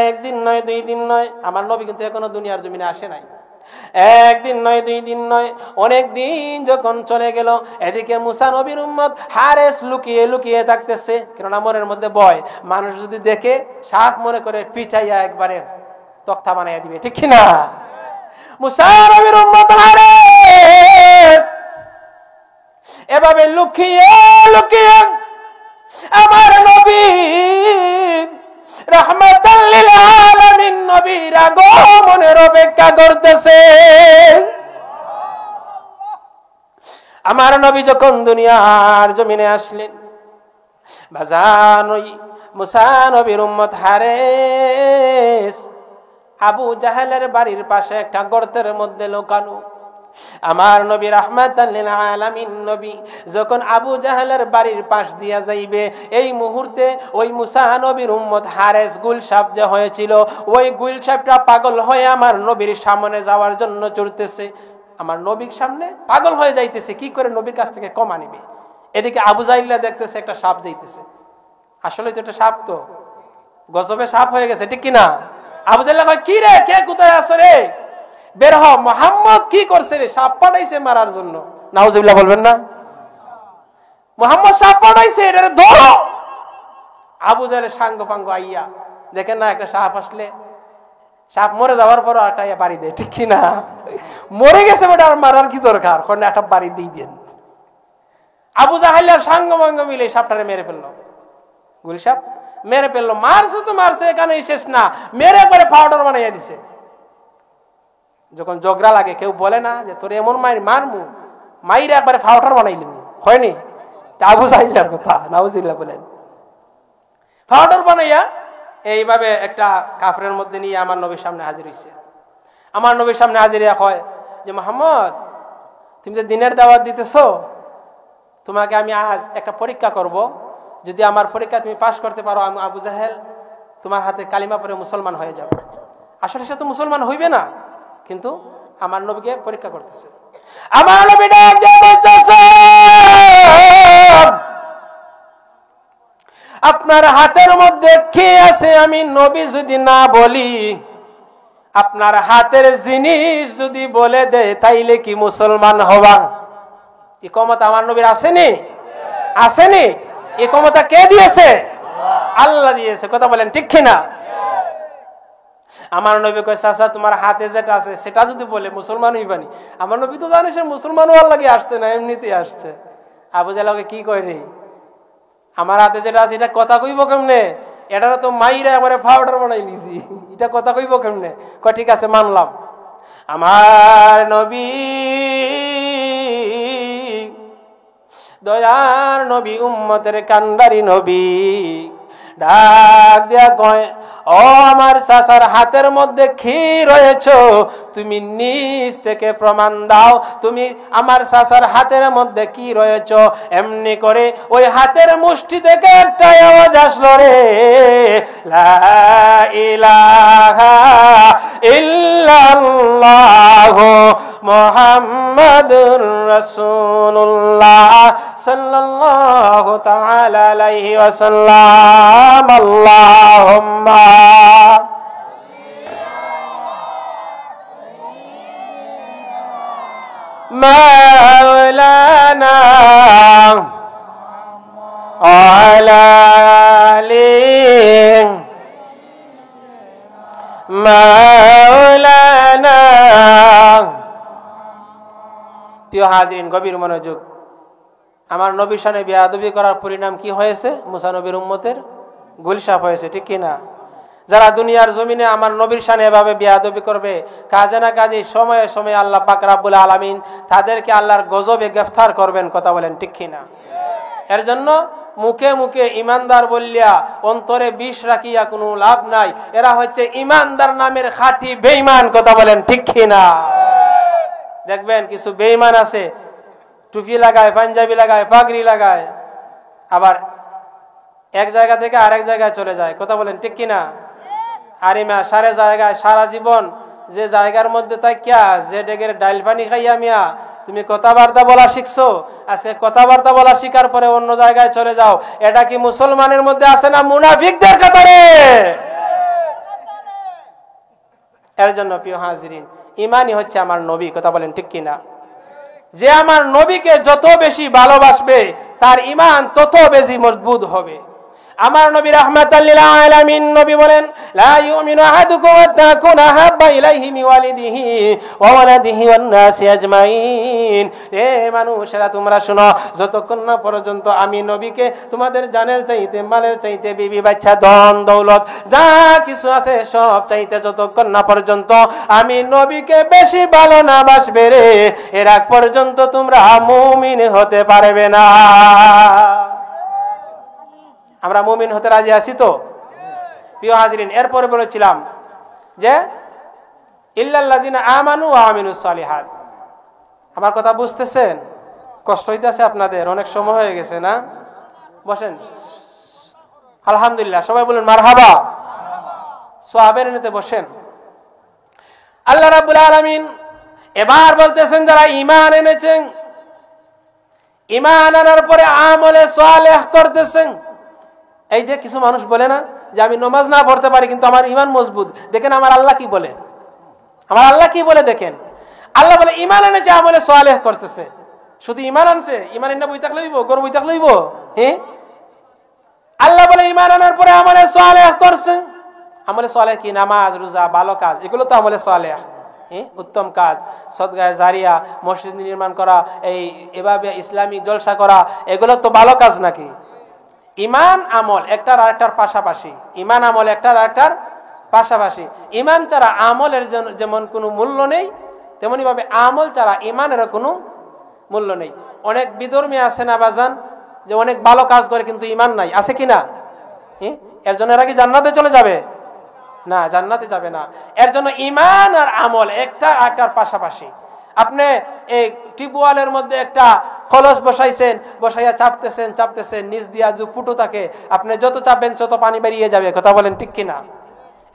একদিন নয়, 2 দিন নয়, আমার নবী কিন্তু এখনো দুনিয়ার জমিনে আসে নাই। একদিন নয়, 2 দিন নয়, অনেক দিন যখন চলে গেল, এদিকে মুসা নবীর উম্মত হারেস লুকিয়ে লুকিয়ে থাকতেছে, কেননা মনের মধ্যে ভয়, মানুষ যদি দেখে সাপ মনে করে পিঠাইয়া একবারে তক্তা বানাইয়া দিবে, ঠিক কিনা? মুসা নবীর উম্মত হারেস এভাবে লুকিয়ে লুকিয়ে আমার নবী রাহমাতাল লিল আলামিন নবীর আগমনের অপেক্ষা করতেছে। আমার নবী যখন দুনিয়ার জমিনে আসলেন, বাজান ওই মুসা নবীর উম্মত হারেস আবু জাহেলের বাড়ির পাশে একটা গর্তের মধ্যে লুকানো। আমার নবী রাহমাতাল লিল আলামিন নবী যখন আবু জাহেলের বাড়ির পাশ দিয়া যাইবে, এই মুহূর্তে ওই মুসা নবীর উম্মত হারেস গুলসাপ যে হয়েছিল, ওই গুলসাপটা পাগল হয়ে আমার নবীর সামনে যাওয়ার জন্য চড়তেছে। আমার নবীর সামনে পাগল হয়ে যাইতেছে, কি করে নবীর কাছ থেকে কমা নিবে। এদিকে আবু জাহিল্লা দেখতেছে একটা সাপ যাইতেছে, আসলে তো একটা সাপ, তো গজবে সাপ হয়ে গেছে, ঠিক কিনা? আবু জাহিল্লা কয়, কি রে, কে কোথায় আছো রে, বের হ, মুহাম্মদ কি করছে রে, সাপ পাঠাইছে মারার জন্য। নাউজুবিল্লাহ বলবেন না? মুহাম্মদ সাপ পাঠাইছে, এটারে ধরো। আবু জাহেলের সাঙ্গ পাঙ্গ আইয়া দেখেন না, একটা সাপ আসলে সাপ মরে যাওয়ার পর আটাইয়া বাড়ি দেয়, ঠিক কিনা? মরে গেছে বেটা, আর মারার কি দরকার, কোন একটা বাড়ি দিয়ে দেন। আবু জাহেলের সাঙ্গ পাঙ্গ মিলে সাপটারে মেরে ফেললো, গুলসাপ মেরে ফেললো। মারছে তো মারছে, এখানেই শেষ না, মেরে একবারে পাউডার বানাইয়া দিছে। যখন ঝগড়া লাগে কেউ বলে না যে তোর এমন মারমু, মাইরে একবারে পাউডার বানাইলেন, হয়নি? আবু জাহিল্লার কথা, নাউজুবিল্লাহ বলেন। পাউডার বানাইয়া এইভাবে একটা কাফরের মধ্যে নিয়ে আমার নবীর সামনে হাজির হয়েছে। আমার নবীর সামনে হাজির হয় যে, মুহাম্মদ তুমি যে দিনের দাওয়াত দিতেছো, তোমাকে আমি আজ একটা পরীক্ষা করব, যদি আমার পরীক্ষা তুমি পাশ করতে পারো, আমি আবু জাহেল তোমার হাতে কালিমা পড়ে মুসলমান হয়ে যাব। আসলে সে তো মুসলমান হইবে না, কিন্তু আমার নবীকে পরীক্ষা করতেছে। আমার নবী ডাক দিয়ে বলতেছে, আপনার হাতের মধ্যে কি আছে আমি নবী যদি না বলি, আপনার হাতের জিনিস যদি বলে দেয়, তাইলে কি মুসলমান হবা? এই ক্ষমতা আমার নবীর আসেনি? আসেনি? এই ক্ষমতা কে দিয়েছে? আল্লাহ দিয়েছে, কথা বলেন ঠিক কিনা? আমার নবী কয়, চাচা তোমার হাতে যেটা আছে সেটা যদি বলে মুসলমান হইবানি। আমার নবী তো জানে সে মুসলমান হওয়ার লাগে আসছে না, এমনিতেই আসছে। আবু জাহেল কি কয় রে, আমার হাতে যেটা আছে এটা কথা কইব কেমনে, এটারও তো মাইরা একবারে পাউডার বানাই নিছি, এটা কথা কইব কেমনে? কয় ঠিক আছে, মানলাম। আমার নবী দয়ার নবী, উম্মতের কান্ডারি নবী, ডাক দিয়া কয়, ও আমার চাচার হাতের মধ্যে কি রয়েছে, তুমি নিজ থেকে প্রমাণ দাও, তুমি আমার চাচার হাতের মধ্যে কি রয়েছে। এমনি করে ওই হাতের মুষ্টি থেকে একটা আওয়াজ আসলো রে, লা ইলাহা ইল্লাল্লাহু মুহাম্মাদুর রাসূলুল্লাহ সাল্লাল্লাহু তাআলা আলাইহি ওয়াসাল্লাম। আল্লাহুম্মা মাওলানা আলা আলি মাওলানা। প্রিয় হাজিরিন, গভীর মনোযোগ। আমার নবীর শানে বেয়াদবি করার পরিণাম কি হয়েছে? মুসা নবীর উম্মতের গুলসাপ হয়েছে, ঠিক কিনা? যারা দুনিয়ার জমিনে আমার নবীর শানে এভাবে বেয়াদবি করবে, কাজে না কাজে সময়ে সময়ে আল্লাহ পাক রাব্বুল আলামিন তাদেরকে আল্লাহর গজবে গ্রেফতার করবেন, কথা বলেন ঠিক কিনা? এর জন্য মুখে মুখে ইমানদার বললিয়া অন্তরে বিষ রাখিয়া কোনো লাভ নাই। এরা হচ্ছে ইমানদার নামের খাঁটি বেঈমান, কথা বলেন ঠিক কিনা? দেখবেন কিছু বেঈমান আছে, টুপি লাগায়, পাঞ্জাবি লাগায়, পাগড়ি লাগায়, আবার এক জায়গা থেকে আরেক জায়গায় চলে যায়, কথা বলেন ঠিক কিনা? আরিমা সারে জায়গায় সারা জীবন যে জায়গার মধ্যে তাকিয়া যে ডেগের ডাইল পানি খাইয়া মিয়া তুমি কথাবার্তা বলা শিখছো, আজকে কথাবার্তা বলা শিখার পরে অন্য জায়গায় চলে যাও, এটা কি মুসলমানের মধ্যে আছে না মুনাফিকদের কাতারে? এর জন্য প্রিয় হাজিরিন, ইমানই হচ্ছে আমার নবী। কথা বলেন ঠিক কিনা? যে আমার নবীকে যত বেশি ভালোবাসবে তার ইমান তত বেশি মজবুত হবে। আমার নবী রাহমাতাল লিল আলামিন নবী বলেন, লা ইউমিনু আহাদুকুম হাত্তা কুনা হাব্বা ইলাইহি মিন ওয়ালিদিহি ওয়া ওয়ালাদিহি ওয়ান নাসি আজমাইন। এ মানুষেরা তোমরা শোনো, যতক্ষণ না পর্যন্ত আমি নবীকে তোমাদের জানের চাইতে, মালের চাইতে, বিবি বাচ্চা, ধন দৌলত যা কিছু আছে সব চাইতে যতক্ষণ না পর্যন্ত আমি নবীকে বেশি ভালো না বাসবে রে, এর আগ পর্যন্ত তোমরা মুমিন হতে পারবে না। আমরা মুমিন হতে রাজি আছি তো? প্রিয় হাজিরিন, এরপরে বলেছিলাম যে ইল্লাল্লাযিনা আমানু ওয়া আমিলুস সালিহাত। আমার কথা বুঝতেছেন? কষ্ট হইতেছে আপনাদের? অনেক সময় হয়ে গেছে না? বসেন। আলহামদুলিল্লাহ, সবাই বলুন মারহাবা। সওয়াবের নিতে বসেন। আল্লাহ রাব্বুল আলামিন এবার বলতেছেন যারা ঈমান এনেছেন, ঈমান আনার পরে আমলে সালেহ করতেছেন। এই যে কিছু মানুষ বলে না যে আমি নামাজ না পড়তে পারি কিন্তু আমার ঈমান মজবুত, দেখেন আমার আল্লাহ কি বলে, আমার আল্লাহ কি বলে দেখেন। আল্লাহ বলে ঈমান এনেছে, আমলে সালেহ করতেছে। শুধু ঈমান আনছে, ঈমান এনে বই থাকলে হইব, গর্ব বই থাকলে হইব? হ্যাঁ, আল্লাহ বলে ঈমান আনার পরে আমলে সালেহ করছেন। আমলে সালেহ কি? নামাজ, রোজা, ভালো কাজ, এগুলো তো আমলে সালেহ। উত্তম কাজ, সদকা জারিয়া, মসজিদ নির্মাণ করা, এভাবে ইসলামিক জলসা করা, এগুলো তো ভালো কাজ নাকি? ঈমান আমল একটার আরেকটার পাশাপাশি, ঈমান আমল একটার আরেকটার পাশাপাশি। ঈমান ছাড়া আমলের যেমন কোনো মূল্য নেই, তেমনি ভাবে আমল ছাড়া ঈমানেরও কোনো মূল্য নেই। অনেক বিধর্মী আছে না বাজান, যে অনেক ভালো কাজ করে কিন্তু ঈমান নাই, আছে কি না? এর জন্য এরা কি জান্নাতে চলে যাবে? না, জান্নাতে যাবে না। এর জন্য ঈমান আর আমল একটা আরেকটার পাশাপাশি। আপনি এই টিউবওয়েলের মধ্যে একটা কলস বসাইছেন, বসাইয়া চাপতেছেন, নিচ দিয়া যে ফুটো থাকে, আপনি যত চাপবেন তত পানি বেরিয়ে যাবে। কথা বলেন ঠিক কিনা?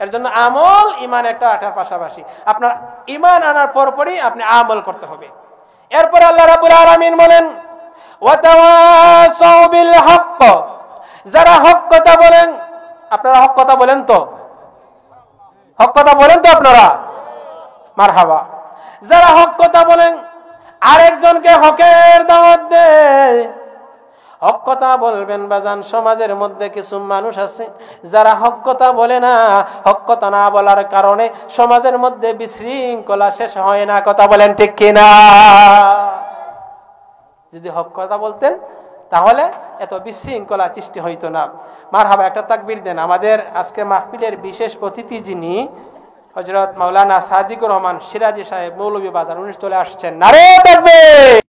এর জন্য আমল ঈমান একটা আটার পাশাপাশি। আপনার ঈমান আনার পরপরই আপনি আমল করতে হবে। এরপর আল্লাহ রাব্বুল আলামিন বলেন, ওয়া তাওয়াসাউ বিল হক। যারা হক কথা বলেন, আপনারা হক কথা বলেন তো? হক কথা বলেন তো আপনারা? মারহাবা। যারা হক কথা বলেন, আরেকজনকে হকের দাওয়াত দেয়, হক কথা বলবেন বাজান। সমাজের মধ্যে কিছু মানুষ আছে যারা হক কথা বলে না, হক কথা না বলার কারণে সমাজের মধ্যে বিশৃঙ্খলা শেষ হয় না। কথা বলেন ঠিক কিনা? যদি হক কথা বলতেন তাহলে এত বিশৃঙ্খলা সৃষ্টি হইতো না। মারহাবা, একটা তাকবীর দেন। আমাদের আজকে মাহফিলের বিশেষ অতিথি যিনি হযরত মাওলানা সাদিকুর রহমান সিরাজি সাহেব মৌলভী বাজার, উনি চলে আসছেন। নারে তাকবীর।